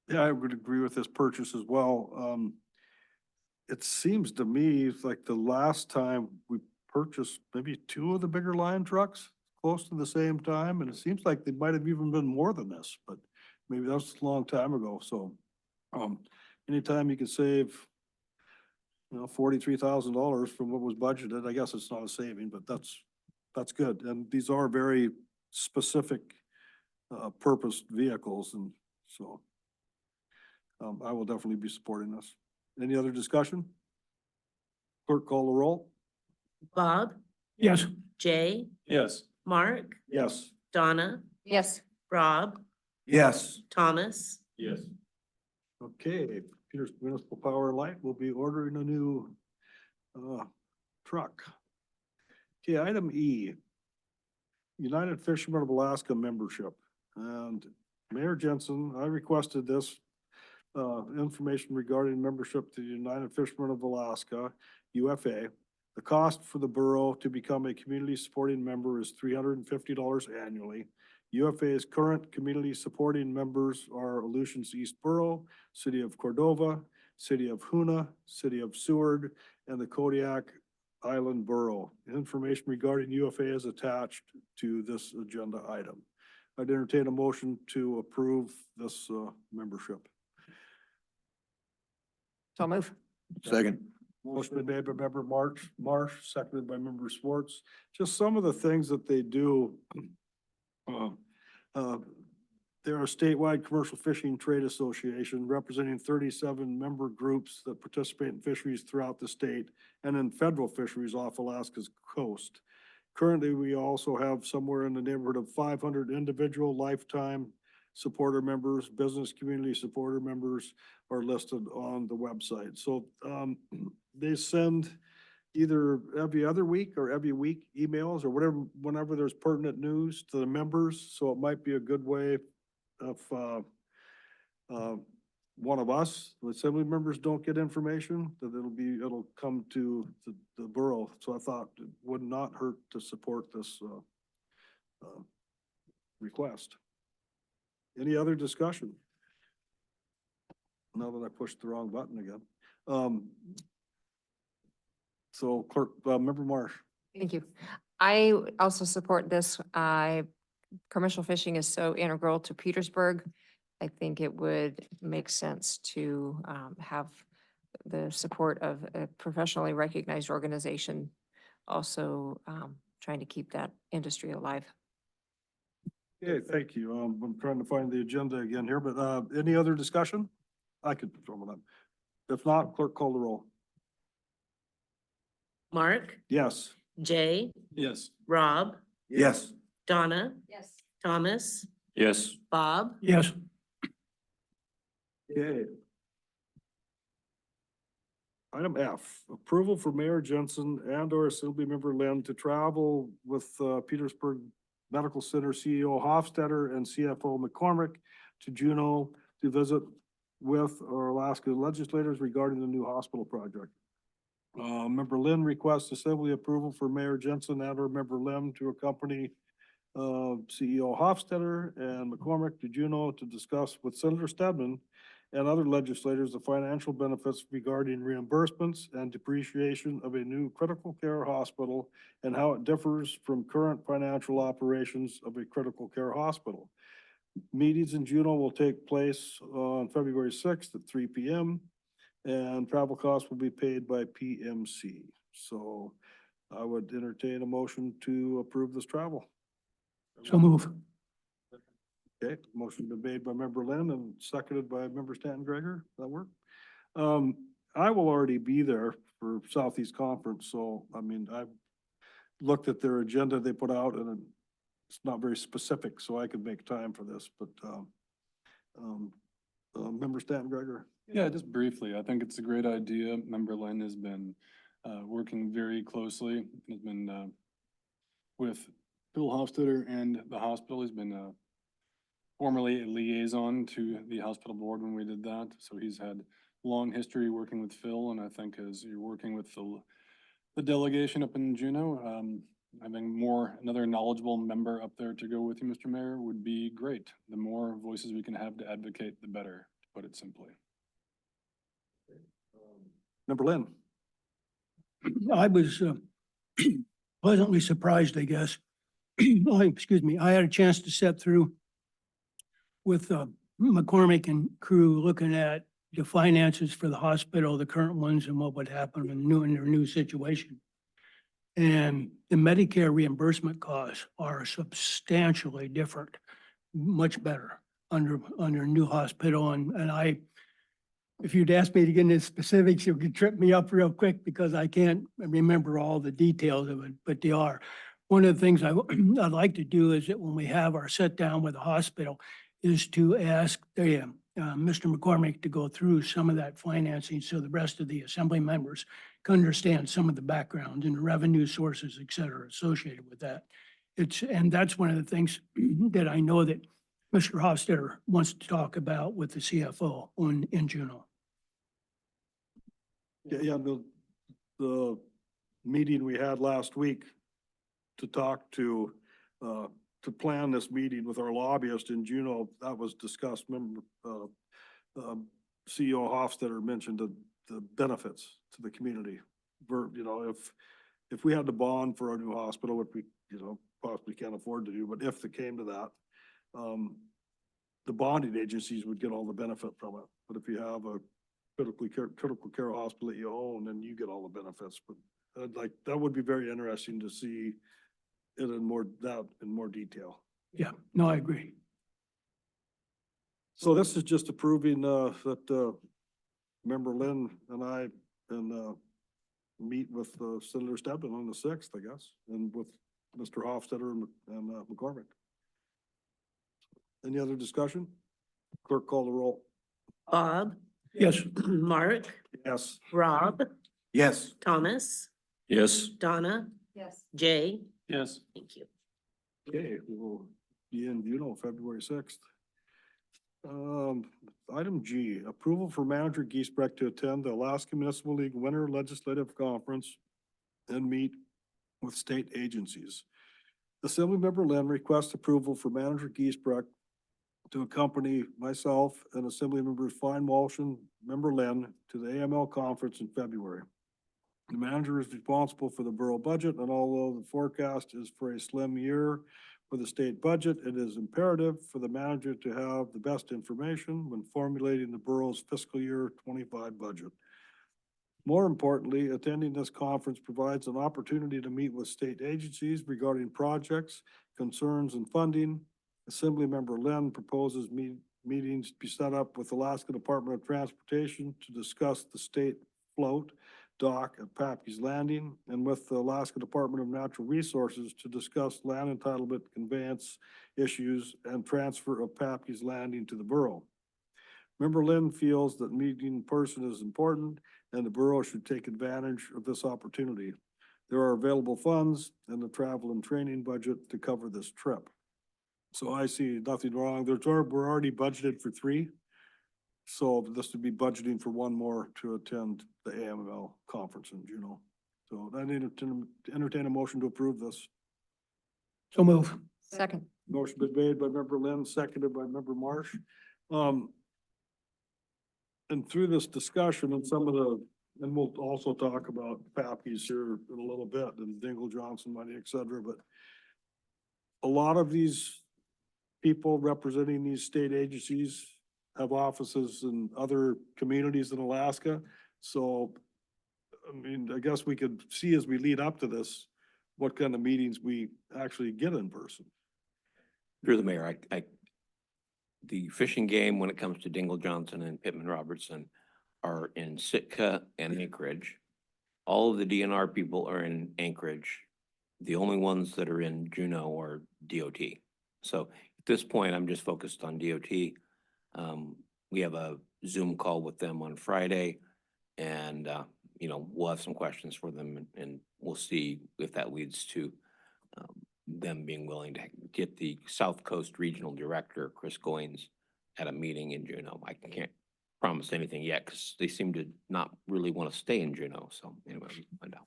[SPEAKER 1] Yeah, I would agree with this purchase as well. It seems to me like the last time we purchased maybe two of the bigger line trucks close to the same time, and it seems like they might have even been more than this, but maybe that was a long time ago, so. Anytime you could save, $43,000 from what was budgeted, I guess it's not a saving, but that's good. And these are very specific, purposed vehicles, and so I will definitely be supporting this. Any other discussion? Clerk call the roll.
[SPEAKER 2] Bob,
[SPEAKER 7] Yes.
[SPEAKER 2] Jay,
[SPEAKER 11] Yes.
[SPEAKER 2] Mark,
[SPEAKER 1] Yes.
[SPEAKER 2] Donna,
[SPEAKER 3] Yes.
[SPEAKER 2] Rob,
[SPEAKER 10] Yes.
[SPEAKER 2] Thomas.
[SPEAKER 5] Yes.
[SPEAKER 1] Okay, Peters Municipal Power and Light will be ordering a new truck. Okay, item E, United Fishermen of Alaska membership. And Mayor Jensen, I requested this information regarding membership to the United Fishermen of Alaska, UFA. The cost for the borough to become a community supporting member is $350 annually. UFA's current community supporting members are Aleutians East Borough, City of Cordova, City of Hoonah, City of Seward, and the Kodiak Island Borough. Information regarding UFA is attached to this agenda item. I'd entertain a motion to approve this membership.
[SPEAKER 3] So move.
[SPEAKER 10] Second.
[SPEAKER 1] Motion been made by Member Marsh, seconded by Member Schwartz. Just some of the things that they do. They're a statewide commercial fishing trade association representing 37 member groups that participate in fisheries throughout the state and in federal fisheries off Alaska's coast. Currently, we also have somewhere in the neighborhood of 500 individual lifetime supporter members, business community supporter members are listed on the website. So they send either every other week or every week emails or whatever, whenever there's pertinent news to the members. So it might be a good way if one of us, the assembly members don't get information, that it'll come to the borough. So I thought it would not hurt to support this request. Any other discussion? Now that I pushed the wrong button again. So Clerk, Member Marsh.
[SPEAKER 3] Thank you. I also support this. Commercial fishing is so integral to Petersburg. I think it would make sense to have the support of a professionally recognized organization also trying to keep that industry alive.
[SPEAKER 1] Okay, thank you. I'm trying to find the agenda again here, but, any other discussion? I could throw it up. If not, clerk call the roll.
[SPEAKER 2] Mark,
[SPEAKER 1] Yes.
[SPEAKER 2] Jay,
[SPEAKER 11] Yes.
[SPEAKER 2] Rob,
[SPEAKER 1] Yes.
[SPEAKER 2] Donna,
[SPEAKER 3] Yes.
[SPEAKER 2] Thomas,
[SPEAKER 5] Yes.
[SPEAKER 2] Bob,
[SPEAKER 7] Yes.
[SPEAKER 1] Okay. Item F, approval for Mayor Jensen and or Assembly Member Lynn to travel with Petersburg Medical Center CEO Hofstadter and CFO McCormick to Juneau to visit with our Alaska legislators regarding the new hospital project. Member Lynn requests Assembly approval for Mayor Jensen and or Member Lim to accompany CEO Hofstadter and McCormick to Juneau to discuss with Senator Stedman and other legislators the financial benefits regarding reimbursements and depreciation of a new critical care hospital and how it differs from current financial operations of a critical care hospital. Meetings in Juneau will take place on February sixth at 3 p.m. and travel costs will be paid by PMC. So I would entertain a motion to approve this travel.
[SPEAKER 7] So move.
[SPEAKER 1] Okay, motion been made by member Lynn and seconded by member Stanton Gregor. That work? I will already be there for Southeast Conference, so I mean, I've looked at their agenda they put out and it's not very specific, so I could make time for this, but, member Stanton Gregor.
[SPEAKER 11] Yeah, just briefly, I think it's a great idea. Member Lynn has been working very closely, has been with Bill Hofstadter and the hospital. He's been formerly a liaison to the hospital board when we did that. So he's had long history working with Phil, and I think as you're working with the delegation up in Juneau, having another knowledgeable member up there to go with you, Mr. Mayor, would be great. The more voices we can have to advocate, the better, to put it simply.
[SPEAKER 1] Member Lynn.
[SPEAKER 7] I was pleasantly surprised, I guess. Oh, excuse me, I had a chance to sit through with McCormick and crew looking at the finances for the hospital, the current ones, and what would happen in their new situation. And the Medicare reimbursement costs are substantially different, much better under new hospital. And I, if you'd asked me to get into specifics, it could trip me up real quick because I can't remember all the details of it, but they are. One of the things I'd like to do is that when we have our sit down with the hospital is to ask Mr. McCormick to go through some of that financing so the rest of the assembly members can understand some of the background and the revenue sources, et cetera, associated with that. And that's one of the things that I know that Mr. Hofstadter wants to talk about with the CFO in Juneau.
[SPEAKER 1] Yeah, the meeting we had last week to talk to plan this meeting with our lobbyist in Juneau, that was discussed. Remember, CEO Hofstadter mentioned the benefits to the community. If we had to bond for our new hospital, which we, possibly can't afford to do, but if it came to that, the bonding agencies would get all the benefit from it. But if you have a critical care hospital that you own, then you get all the benefits. But that would be very interesting to see it in more detail.
[SPEAKER 7] Yeah, no, I agree.
[SPEAKER 1] So this is just approving that member Lynn and I meet with Senator Stedman on the 6th, I guess, and with Mr. Hofstadter and McCormick. Any other discussion? Clerk, call the roll.
[SPEAKER 2] Bob,
[SPEAKER 7] Yes.
[SPEAKER 2] Mark,
[SPEAKER 1] Yes.
[SPEAKER 2] Rob,
[SPEAKER 10] Yes.
[SPEAKER 2] Thomas,
[SPEAKER 5] Yes.
[SPEAKER 2] Donna,
[SPEAKER 3] Yes.
[SPEAKER 2] Jay.
[SPEAKER 11] Yes.
[SPEAKER 2] Thank you.
[SPEAKER 1] Okay, we will be in February 6th. Item G, approval for Manager Giesbrecht to attend the Alaska Municipal League Winter Legislative Conference and meet with state agencies. Assemblymember Lynn requests approval for Manager Giesbrecht to accompany myself and Assemblymembers Fine Walsh and Member Lynn to the AML conference in February. The manager is responsible for the borough budget, and although the forecast is for a slim year for the state budget, it is imperative for the manager to have the best information when formulating the borough's fiscal year 25 budget. More importantly, attending this conference provides an opportunity to meet with state agencies regarding projects, concerns, and funding. Assemblymember Lynn proposes meetings be set up with Alaska Department of Transportation to discuss the state float dock at Papke's Landing, and with the Alaska Department of Natural Resources to discuss land entitlement conveyance issues and transfer of Papke's Landing to the borough. Member Lynn feels that meeting in person is important and the borough should take advantage of this opportunity. There are available funds in the travel and training budget to cover this trip. So I see nothing wrong. We're already budgeted for 3. So this would be budgeting for 1 more to attend the AML conference in Juneau. So I need to entertain a motion to approve this.
[SPEAKER 7] So move.
[SPEAKER 3] Second.
[SPEAKER 1] Motion been made by member Lynn, seconded by member Marsh. And through this discussion and and we'll also talk about Papke's here in a little bit and Dingle Johnson money, et cetera, but a lot of these people representing these state agencies have offices in other communities in Alaska. So, I mean, I guess we could see as we lead up to this, what kind of meetings we actually get in person.
[SPEAKER 8] Through the mayor, the fishing game, when it comes to Dingle Johnson and Pittman Robertson, are in Sitka and Anchorage. All of the DNR people are in Anchorage. The only ones that are in Juneau are DOT. So at this point, I'm just focused on DOT. We have a Zoom call with them on Friday, and we'll have some questions for them, and we'll see if that leads to them being willing to get the South Coast Regional Director, Chris Goins, at a meeting in Juneau. I can't promise anything yet because they seem to not really want to stay in Juneau. So anyway, we'll find out.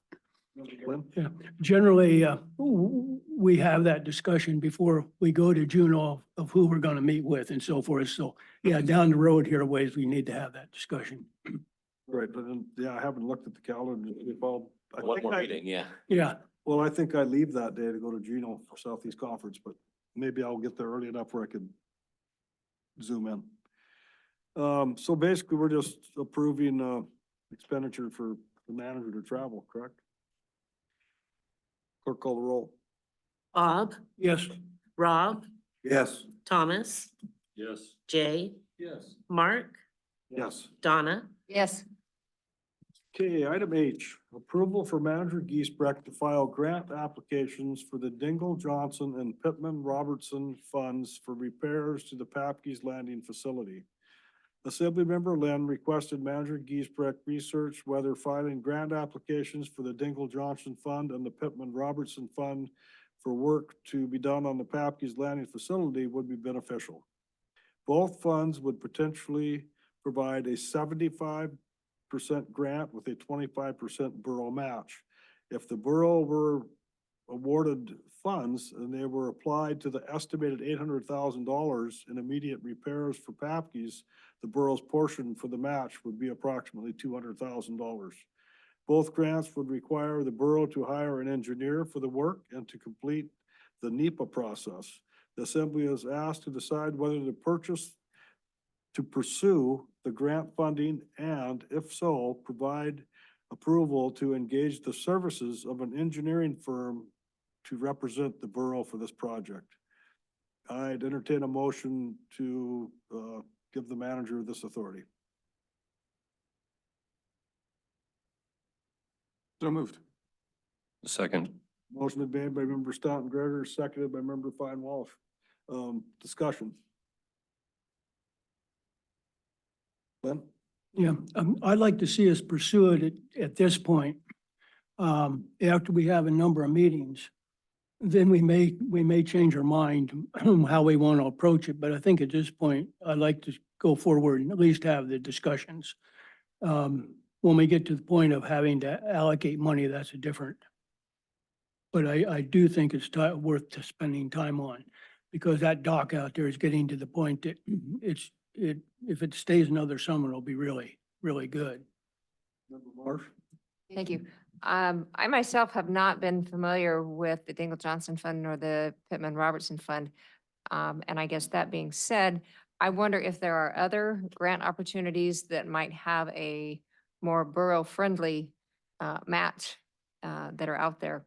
[SPEAKER 7] Yeah, generally, we have that discussion before we go to Juneau of who we're gonna meet with and so forth. So, yeah, down the road here, ways we need to have that discussion.
[SPEAKER 1] Right, but then, yeah, I haven't looked at the calendar.
[SPEAKER 8] One more meeting, yeah.
[SPEAKER 7] Yeah,
[SPEAKER 1] Well, I think I leave that day to go to Juneau for Southeast Conference, but maybe I'll get there early enough where I could zoom in. So basically, we're just approving, expenditure for the manager to travel, correct? Clerk call the roll.
[SPEAKER 2] Bob,
[SPEAKER 7] yes,
[SPEAKER 2] Rob,
[SPEAKER 10] Yes.
[SPEAKER 2] Thomas,
[SPEAKER 5] Yes.
[SPEAKER 2] Jay,
[SPEAKER 1] Yes.
[SPEAKER 2] Mark,
[SPEAKER 1] Yes.
[SPEAKER 2] Donna,
[SPEAKER 3] Yes.
[SPEAKER 1] Okay, item H, approval for manager Giesbrecht to file grant applications for the Dingle Johnson and Pittman Robertson funds for repairs to the Papke's Landing facility. Assemblymember Lynn requested manager Giesbrecht research whether filing grant applications for the Dingle Johnson Fund and the Pittman Robertson Fund for work to be done on the Papke's Landing facility would be beneficial. Both funds would potentially provide a 75% grant with a 25% borough match. If the borough were awarded funds and they were applied to the estimated $800,000 in immediate repairs for Papke's, the borough's portion for the match would be approximately $200,000. Both grants would require the borough to hire an engineer for the work and to complete the NEPA process. The assembly is asked to decide whether to pursue the grant funding and, if so, provide approval to engage the services of an engineering firm to represent the borough for this project. I'd entertain a motion to give the manager this authority.
[SPEAKER 11] So moved.
[SPEAKER 5] Second.
[SPEAKER 1] Motion been made by member Staunton Gregor, seconded by member Fine Walsh. Discussion. Lynn?
[SPEAKER 7] yeah. I'd like to see us pursue it at this point. After we have a number of meetings, then we may change our mind how we want to approach it. But I think at this point, I'd like to go forward and at least have the discussions. When we get to the point of having to allocate money, that's a different. But I do think it's worth spending time on, because that dock out there is getting to the point that if it stays another summer, it'll be really, really good.
[SPEAKER 1] Member Marsh?
[SPEAKER 3] Thank you. I myself have not been familiar with the Dingle Johnson Fund nor the Pittman Robertson Fund. And I guess that being said, I wonder if there are other grant opportunities that might have a more borough-friendly match that are out there.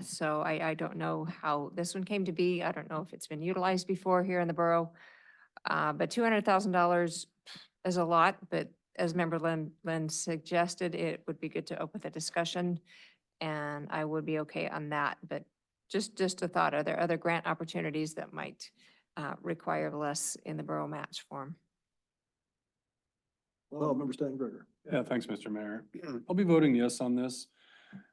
[SPEAKER 3] So I don't know how this one came to be. I don't know if it's been utilized before here in the borough. But $200,000 is a lot, but as Member Lynn suggested, it would be good to open the discussion. And I would be okay on that, but just a thought, are there other grant opportunities that might require less in the borough match form?
[SPEAKER 1] Well, Member Stanton Gregor.
[SPEAKER 11] Yeah, thanks, Mr. Mayor. I'll be voting yes on this,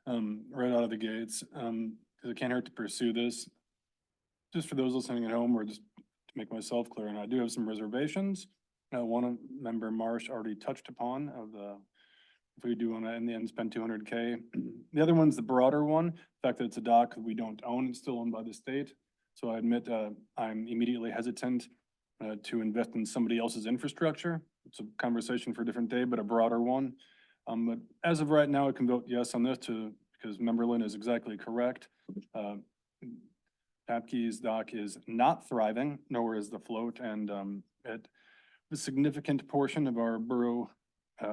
[SPEAKER 11] right out of the gates, because it can't hurt to pursue this. Just for those listening at home, or just to make myself clear, and I do have some reservations. One of Member Marsh already touched upon of the, if we do want to in the end spend 200K. The other one's the broader one, the fact that it's a dock that we don't own, it's still owned by the state. So I admit, I'm immediately hesitant to invest in somebody else's infrastructure. It's a conversation for a different day, but a broader one. But as of right now, I can vote yes on this because Member Lynn is exactly correct. Papke's dock is not thriving, nor is the float, and a significant portion of our borough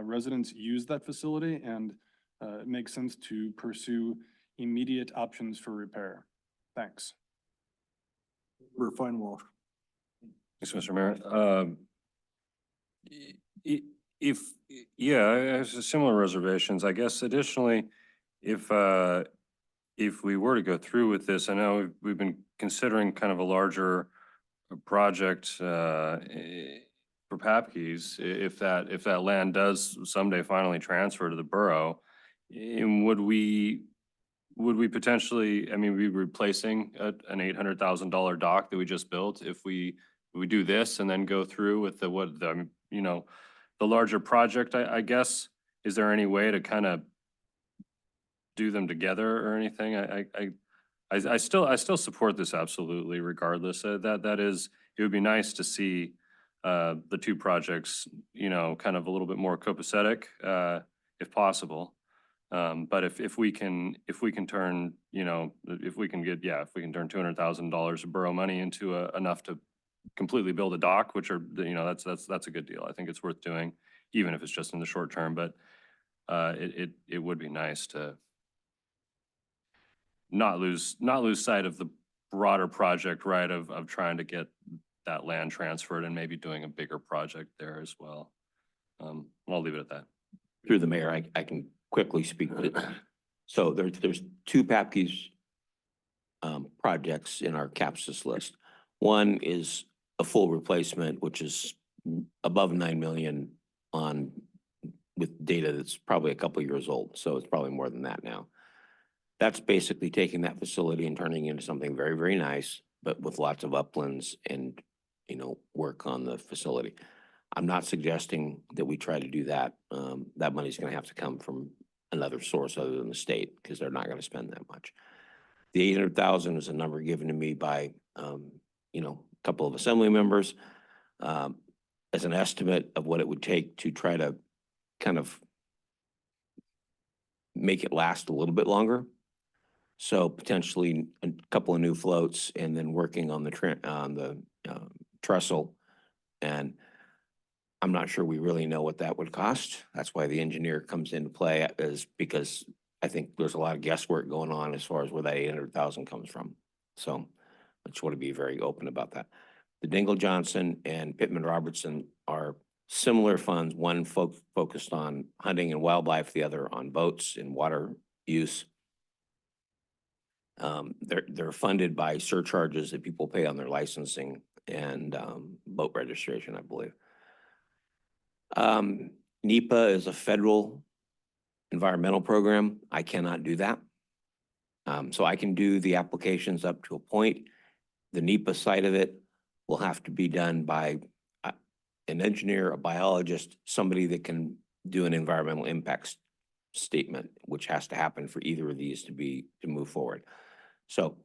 [SPEAKER 11] residents use that facility, and it makes sense to pursue immediate options for repair. Thanks.
[SPEAKER 1] Member Feinwald.
[SPEAKER 5] Thanks, Mr. Mayor. Yeah, I have similar reservations. I guess additionally, if we were to go through with this, I know we've been considering kind of a larger project for Papke's, if that land does someday finally transfer to the borough, and would we potentially, I mean, be replacing an $800,000 dock that we just built if we do this and then go through with the larger project, I guess? Is there any way to kind of do them together or anything? I still support this absolutely regardless. That is, it would be nice to see the two projects, kind of a little bit more copacetic, if possible. But if we can turn, if we can turn $200,000 of borough money into enough to completely build a dock, which are, that's a good deal. I think it's worth doing, even if it's just in the short term, but it would be nice to not lose sight of the broader project, right, of trying to get that land transferred and maybe doing a bigger project there as well. I'll leave it at that.
[SPEAKER 8] Through the mayor, I can quickly speak to it. So there's two Papke's projects in our CAPSIS list. One is a full replacement, which is above 9 million with data that's probably a couple years old. So it's probably more than that now. That's basically taking that facility and turning it into something very, very nice, but with lots of uplands and, work on the facility. I'm not suggesting that we try to do that. That money's going to have to come from another source other than the state, because they're not going to spend that much. The 800,000 is a number given to me by, a couple of assembly members, as an estimate of what it would take to try to kind of make it last a little bit longer. So potentially a couple of new floats and then working on the trestle. And I'm not sure we really know what that would cost. That's why the engineer comes into play, is because I think there's a lot of guesswork going on as far as where that 800,000 comes from. So I just want to be very open about that. The Dingle Johnson and Pittman Robertson are similar funds, one focused on hunting and wildlife, the other on boats and water use. They're funded by surcharges that people pay on their licensing and boat registration, I believe. NEPA is a federal environmental program. I cannot do that. So I can do the applications up to a point. The NEPA side of it will have to be done by an engineer, a biologist, somebody that can do an environmental impact statement, which has to happen for either of these to move forward. So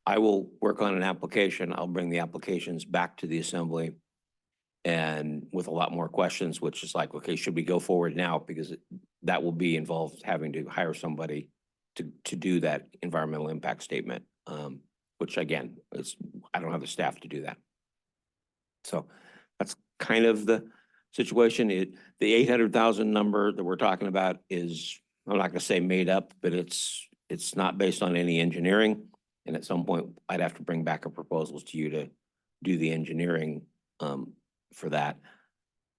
[SPEAKER 8] I will work on an application. I'll bring the applications back to the assembly and with a lot more questions, which is like, okay, should we go forward now? Because that will be involved having to hire somebody to do that environmental impact statement, which again, I don't have the staff to do that. So that's kind of the situation. The 800,000 number that we're talking about is, I'm not gonna say made up, but it's not based on any engineering. And at some point, I'd have to bring back a proposals to you to do the engineering for that.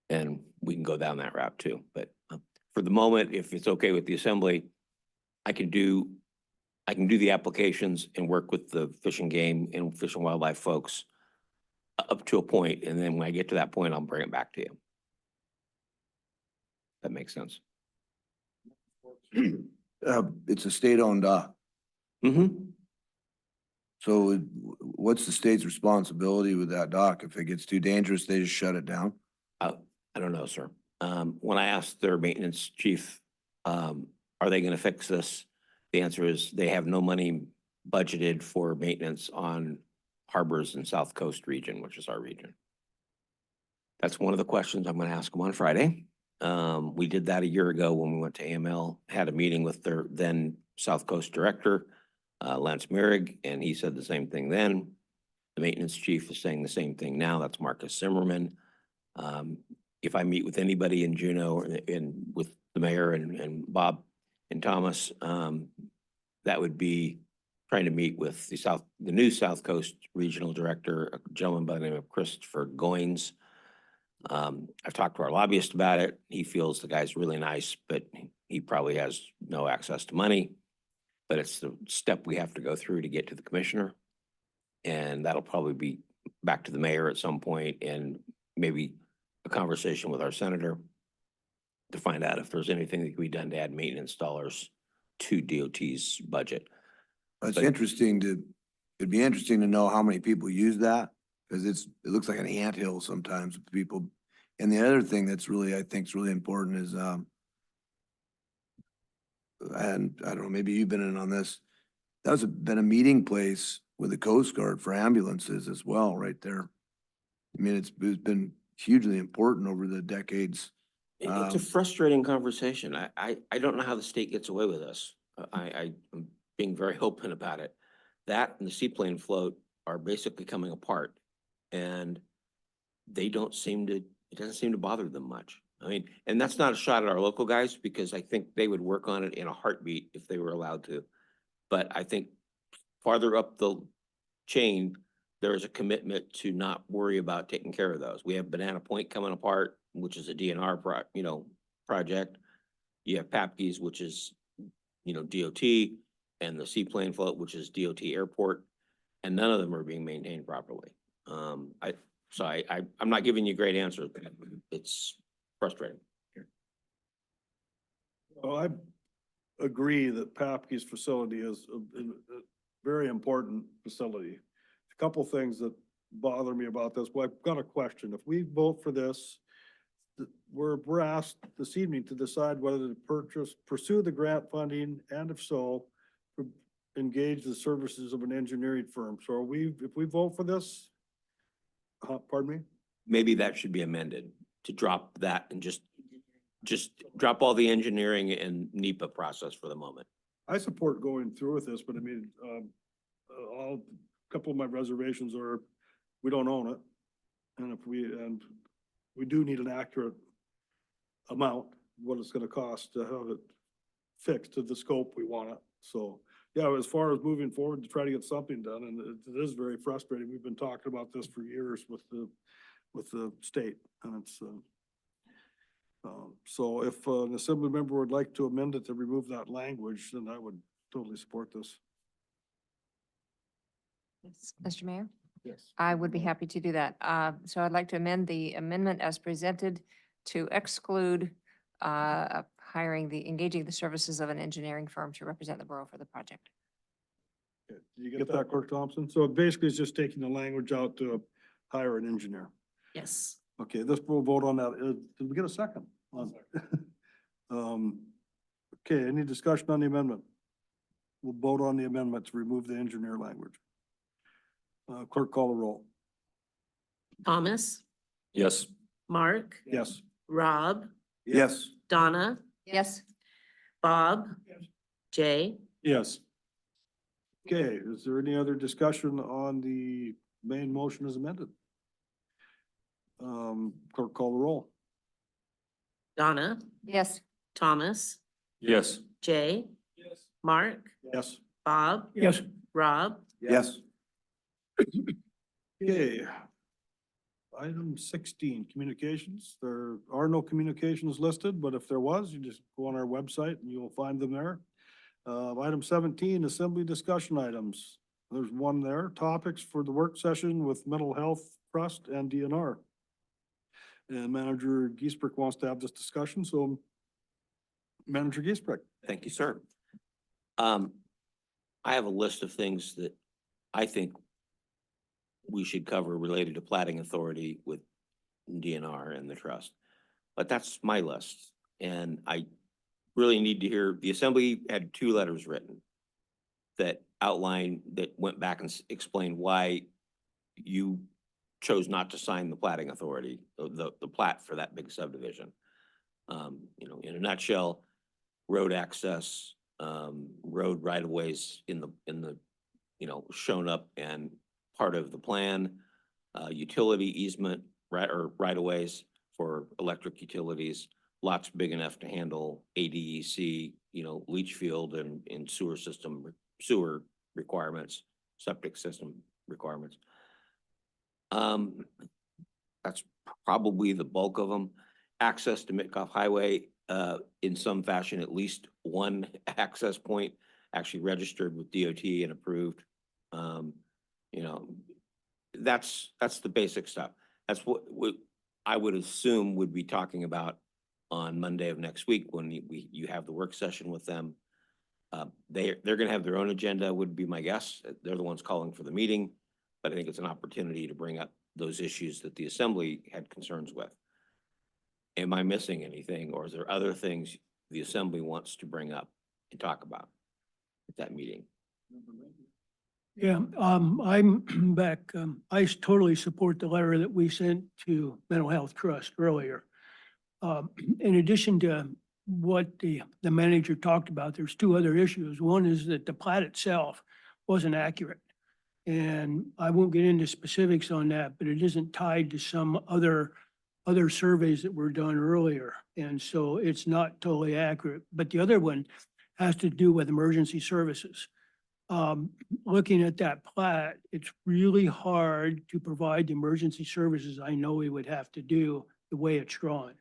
[SPEAKER 8] And we can go down that route too. But for the moment, if it's okay with the assembly, I can do the applications and work with the Fish and Game and Fish and Wildlife folks up to a point, and then when I get to that point, I'll bring it back to you. That makes sense.
[SPEAKER 10] It's a state-owned dock.
[SPEAKER 8] Mm-hmm.
[SPEAKER 10] So what's the state's responsibility with that dock? If it gets too dangerous, they just shut it down?
[SPEAKER 8] I don't know, sir. When I asked their maintenance chief, are they gonna fix this? The answer is they have no money budgeted for maintenance on harbors in South Coast region, which is our region. That's one of the questions I'm gonna ask them on Friday. We did that a year ago when we went to AML, had a meeting with their then South Coast director, Lance Merrig, and he said the same thing then. The maintenance chief is saying the same thing now. That's Marcus Zimmerman. If I meet with anybody in Juneau and with the mayor and Bob and Thomas, that would be trying to meet with the new South Coast Regional Director, a gentleman by the name of Christopher Goins. I've talked to our lobbyist about it. He feels the guy's really nice, but he probably has no access to money. But it's the step we have to go through to get to the commissioner. And that'll probably be back to the mayor at some point and maybe a conversation with our senator to find out if there's anything that can be done to add maintenance dollars to DOT's budget.
[SPEAKER 10] It's
[SPEAKER 8] But-
[SPEAKER 10] it'd be interesting to know how many people use that, because it looks like an anthill sometimes with people. And the other thing that's really, I think is really important is, and I don't know, maybe you've been in on this. That's been a meeting place with the Coast Guard for ambulances as well, right there. I mean, it's been hugely important over the decades.
[SPEAKER 8] It's a frustrating conversation. I don't know how the state gets away with this. I'm being very open about it. That and the seaplane float are basically coming apart. And it doesn't seem to bother them much. I mean, and that's not a shot at our local guys, because I think they would work on it in a heartbeat if they were allowed to. But I think farther up the chain, there is a commitment to not worry about taking care of those. We have Banana Point coming apart, which is a DNR project. You have Papke's, which is, DOT, and the seaplane float, which is DOT airport, and none of them are being maintained properly. I'm not giving you great answers, but it's frustrating.
[SPEAKER 1] Well, I agree that Papke's facility is a very important facility. A couple things that bother me about this. Well, I've got a question. If we vote for this, we're asked this evening to decide whether to pursue the grant funding, and if so, engage the services of an engineering firm. So if we vote for this, pardon me?
[SPEAKER 8] Maybe that should be amended to drop that and just drop all the engineering and NEPA process for the moment.
[SPEAKER 1] I support going through with this, but I mean, a couple of my reservations are, we don't own it. And we do need an accurate amount, what it's gonna cost to have it fixed to the scope we want it. So, yeah, as far as moving forward to try to get something done, and it is very frustrating. We've been talking about this for years with the state, and it's, so if an assembly member would like to amend it to remove that language, then I would totally support this.
[SPEAKER 3] Mr. Mayor,
[SPEAKER 1] Yes.
[SPEAKER 3] I would be happy to do that. So I'd like to amend the amendment as presented to exclude engaging the services of an engineering firm to represent the borough for the project.
[SPEAKER 1] Did you get that, Clerk Thompson? So basically, it's just taking the language out to hire an engineer.
[SPEAKER 2] Yes.
[SPEAKER 1] Okay, we'll vote on that. Did we get a second? Okay, any discussion on the amendment? We'll vote on the amendment to remove the engineer language. Clerk, call the roll.
[SPEAKER 2] Thomas,
[SPEAKER 5] Yes.
[SPEAKER 2] Mark,
[SPEAKER 1] Yes.
[SPEAKER 2] Rob,
[SPEAKER 10] Yes.
[SPEAKER 2] Donna,
[SPEAKER 3] Yes,
[SPEAKER 2] Bob,
[SPEAKER 1] Yes.
[SPEAKER 2] Jay,
[SPEAKER 1] Yes. Okay, is there any other discussion on the main motion as amended? Clerk, call the roll.
[SPEAKER 2] Donna,
[SPEAKER 3] Yes.
[SPEAKER 2] Thomas,
[SPEAKER 5] Yes.
[SPEAKER 2] Jay, Mark,
[SPEAKER 1] Yes.
[SPEAKER 2] Bob,
[SPEAKER 7] Yes.
[SPEAKER 2] Rob,
[SPEAKER 10] Yes.
[SPEAKER 1] Okay. Item 16, communications. There are no communications listed, but if there was, you just go on our website and you'll find them there. Item 17, assembly discussion items. There's one there, topics for the work session with Mental Health Trust and DNR. And Manager Giesbrick wants to have this discussion, so Manager Giesbrick.
[SPEAKER 8] Thank you, sir. I have a list of things that I think we should cover related to plating authority with DNR and the trust. But that's my list, and I really need to hear, the assembly had 2 letters written that outlined, that went back and explained why you chose not to sign the plating authority, the plat for that big subdivision. You know, in a nutshell, road access, road right of ways in the, you know, shown up and part of the plan, utility easement, right of ways for electric utilities, lots big enough to handle ADEC, you know, leach field and sewer requirements, septic system requirements. That's probably the bulk of them. Access to Mitkoff Highway, in some fashion, at least one access point actually registered with DOT and approved. You know, that's the basic stuff. That's what I would assume would be talking about on Monday of next week when you have the work session with them. They're gonna have their own agenda, would be my guess. They're the ones calling for the meeting, but I think it's an opportunity to bring up those issues that the assembly had concerns with. Am I missing anything, or is there other things the assembly wants to bring up and talk about at that meeting?
[SPEAKER 7] Yeah, I'm back. I totally support the letter that we sent to Mental Health Trust earlier. In addition to what the manager talked about, there's 2 other issues. One is that the plat itself wasn't accurate. And I won't get into specifics on that, but it isn't tied to some other surveys that were done earlier. And so it's not totally accurate. But the other one has to do with emergency services. Looking at that plat, it's really hard to provide the emergency services I know we would have to do the way it's drawn.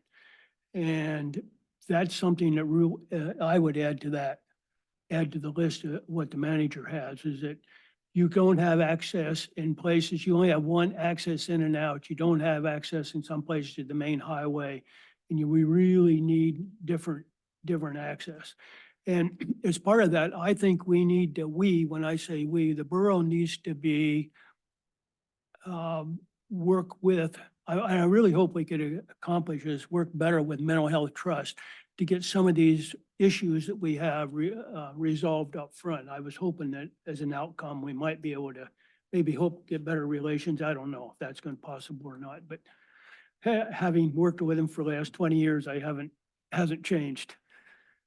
[SPEAKER 7] And that's something that I would add to the list of what the manager has, is that you don't have access in places, you only have one access in and out. You don't have access in some places to the main highway. And we really need different access. And as part of that, I think we need to, when I say we, the borough needs to be, work with, I really hope we could accomplish this, work better with Mental Health Trust to get some of these issues that we have resolved up front. I was hoping that as an outcome, we might be able to maybe hope to get better relations. I don't know if that's going to be possible or not, but having worked with them for the last 20 years, hasn't changed.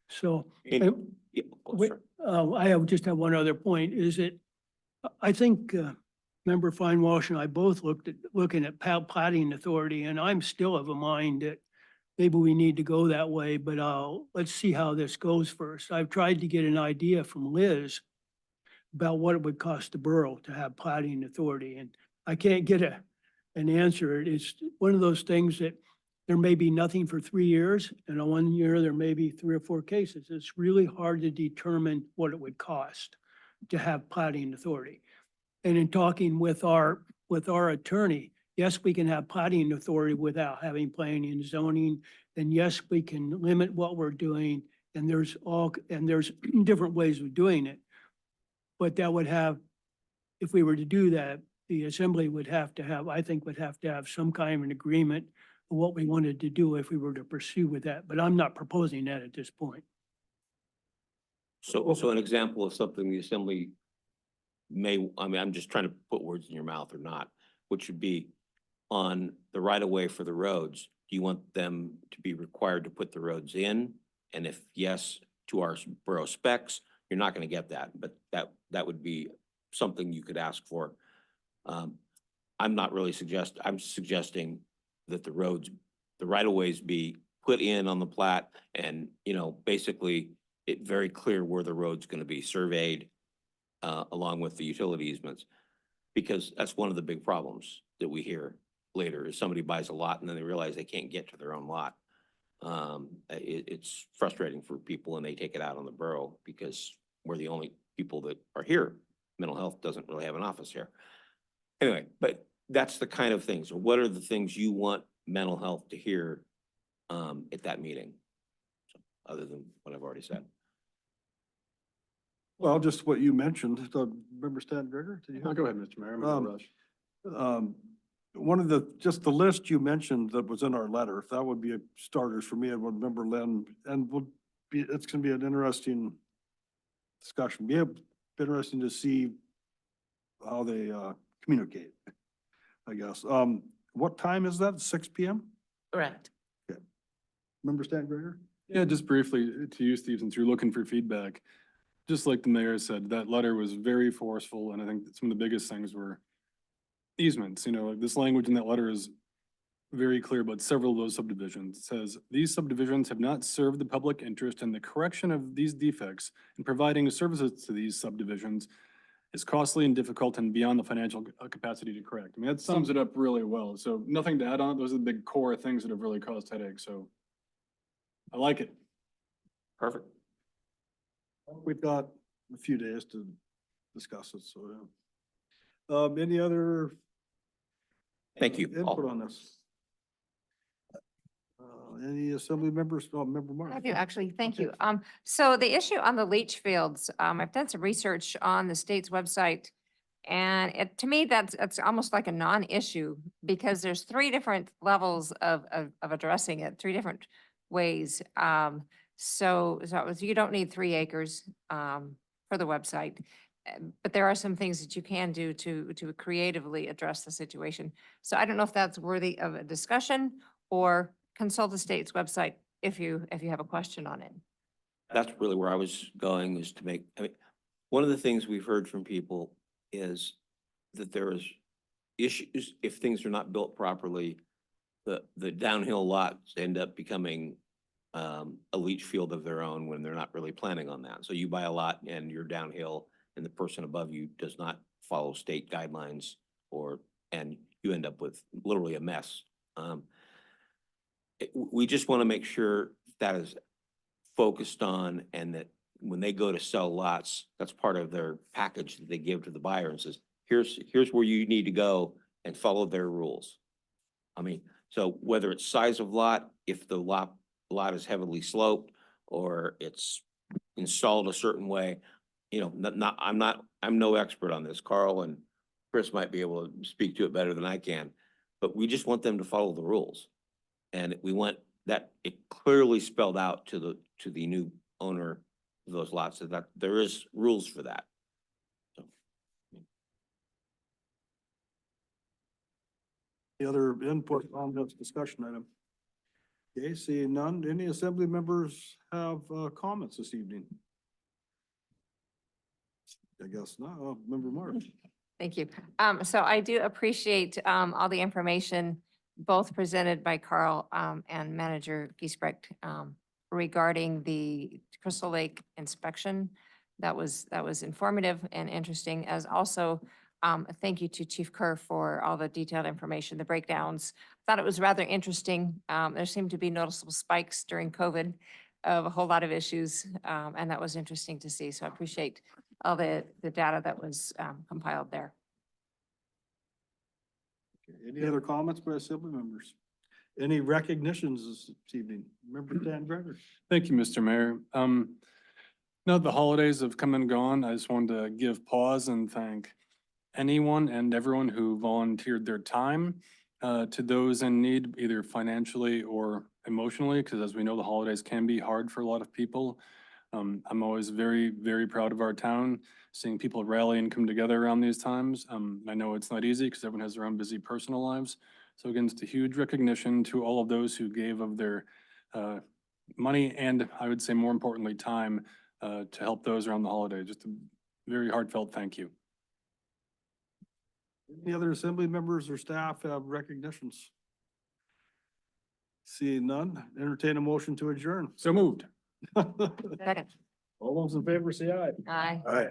[SPEAKER 7] So
[SPEAKER 8] Yeah, oh,
[SPEAKER 7] wait,
[SPEAKER 8] sorry.
[SPEAKER 7] just have one other point, is that I think Member Feinwalsh and I both looking at plating authority, and I'm still of a mind that maybe we need to go that way, but let's see how this goes first. I've tried to get an idea from Liz about what it would cost the borough to have plating authority, and I can't get an answer. It's one of those things that there may be nothing for 3 years, and in 1 year, there may be 3 or 4 cases. It's really hard to determine what it would cost to have plating authority. And in talking with our attorney, yes, we can have plating authority without having planning and zoning. And yes, we can limit what we're doing. And there's different ways of doing it. But that would have, if we were to do that, the assembly would have to have some kind of an agreement of what we wanted to do if we were to pursue with that. But I'm not proposing that at this point.
[SPEAKER 8] So an example of something the assembly I'm just trying to put words in your mouth or not, which would be on the right of way for the roads. Do you want them to be required to put the roads in? And if yes, to our borough specs, you're not going to get that, but that would be something you could ask for. I'm not really I'm suggesting that the right of ways be put in on the plat and, basically it very clear where the road's gonna be surveyed, along with the utility easements. Because that's one of the big problems that we hear later is somebody buys a lot and then they realize they can't get to their own lot. It's frustrating for people and they take it out on the borough because we're the only people that are here. Mental health doesn't really have an office here. Anyway, but that's the kind of things, or what are the things you want mental health to hear at that meeting? So, other than what I've already said.
[SPEAKER 1] Well, just what you mentioned, remember Stan Gregor? Did you
[SPEAKER 11] Oh,
[SPEAKER 1] have-
[SPEAKER 11] go ahead, Mr. Mayor, I'm in a
[SPEAKER 1] Um,
[SPEAKER 11] rush.
[SPEAKER 1] One of just the list you mentioned that was in our letter, if that would be a starters for me, I would remember Lynn, and it's gonna be an interesting discussion. Be interesting to see how they, communicate, I guess. What time is that? 6 p.m.?
[SPEAKER 2] Correct.
[SPEAKER 1] Remember Stan Gregor?
[SPEAKER 11] Yeah, just briefly to you, Steve, since you're looking for feedback. Just like the mayor said, that letter was very forceful, and I think that some of the biggest things were easements. This language in that letter is very clear about several of those subdivisions. It says, these subdivisions have not served the public interest in the correction of these defects and providing services to these subdivisions is costly and difficult and beyond the financial capacity to correct. I mean, that sums it up really well. So nothing to add on. Those are the big core things that have really caused headaches. So I like it.
[SPEAKER 8] Perfect.
[SPEAKER 1] We've got a few days to discuss it, so, yeah. Any other
[SPEAKER 8] Thank you.
[SPEAKER 1] input on this? Any assembly members? Oh, Member
[SPEAKER 3] I
[SPEAKER 1] Mark.
[SPEAKER 3] do, actually, thank
[SPEAKER 1] Okay.
[SPEAKER 3] you. So the issue on the leach fields, I've done some research on the state's website. And to me, that's almost like a non-issue because there's three different levels of addressing it, three different ways. So you don't need 3 acres, for the website. But there are some things that you can do to creatively address the situation. So I don't know if that's worthy of a discussion or consult the state's website if you have a question on it.
[SPEAKER 8] That's really where I was going, is to one of the things we've heard from people is that there is issues if things are not built properly. The downhill lots end up becoming a leach field of their own when they're not really planning on that. So you buy a lot and you're downhill and the person above you does not follow state guidelines and you end up with literally a mess. We just want to make sure that is focused on and that when they go to sell lots, that's part of their package that they give to the buyer and says, here's where you need to go and follow their rules. I mean, so whether it's size of lot, if the lot is heavily sloped or it's installed a certain way, I'm no expert on this. Carl and Chris might be able to speak to it better than I can, but we just want them to follow the rules. And we want that it clearly spelled out to the new owner of those lots, so that there is rules for that. So,
[SPEAKER 1] Any other input on this discussion item? Okay, seeing none. Any assembly members have comments this evening? I guess not. Member Mark.
[SPEAKER 3] Thank you. So I do appreciate, all the information both presented by Carl, and Manager Giesbrecht, regarding the Crystal Lake inspection. That was informative and interesting, as also, thank you to Chief Kerr for all the detailed information, the breakdowns. Thought it was rather interesting. There seemed to be noticeable spikes during COVID of a whole lot of issues, and that was interesting to see. So I appreciate all the data that was, compiled there.
[SPEAKER 1] Any other comments by assembly members? Any recognitions this evening? Member Dan Gregor.
[SPEAKER 11] Thank you, Mr. Mayor. Now that the holidays have come and gone, I just wanted to give pause and thank anyone and everyone who volunteered their time to those in need, either financially or emotionally, because as we know, the holidays can be hard for a lot of people. I'm always very, very proud of our town, seeing people rally and come together around these times. I know it's not easy because everyone has their own busy personal lives. So again, it's a huge recognition to all of those who gave of their money and I would say more importantly, time to help those around the holiday. Just a very heartfelt thank you.
[SPEAKER 1] Any other assembly members or staff have recognitions? Seeing none, entertain a motion to adjourn.
[SPEAKER 11] So moved.
[SPEAKER 3] Second.
[SPEAKER 1] All those in favor say aye.
[SPEAKER 3] Aye.
[SPEAKER 1] Aye.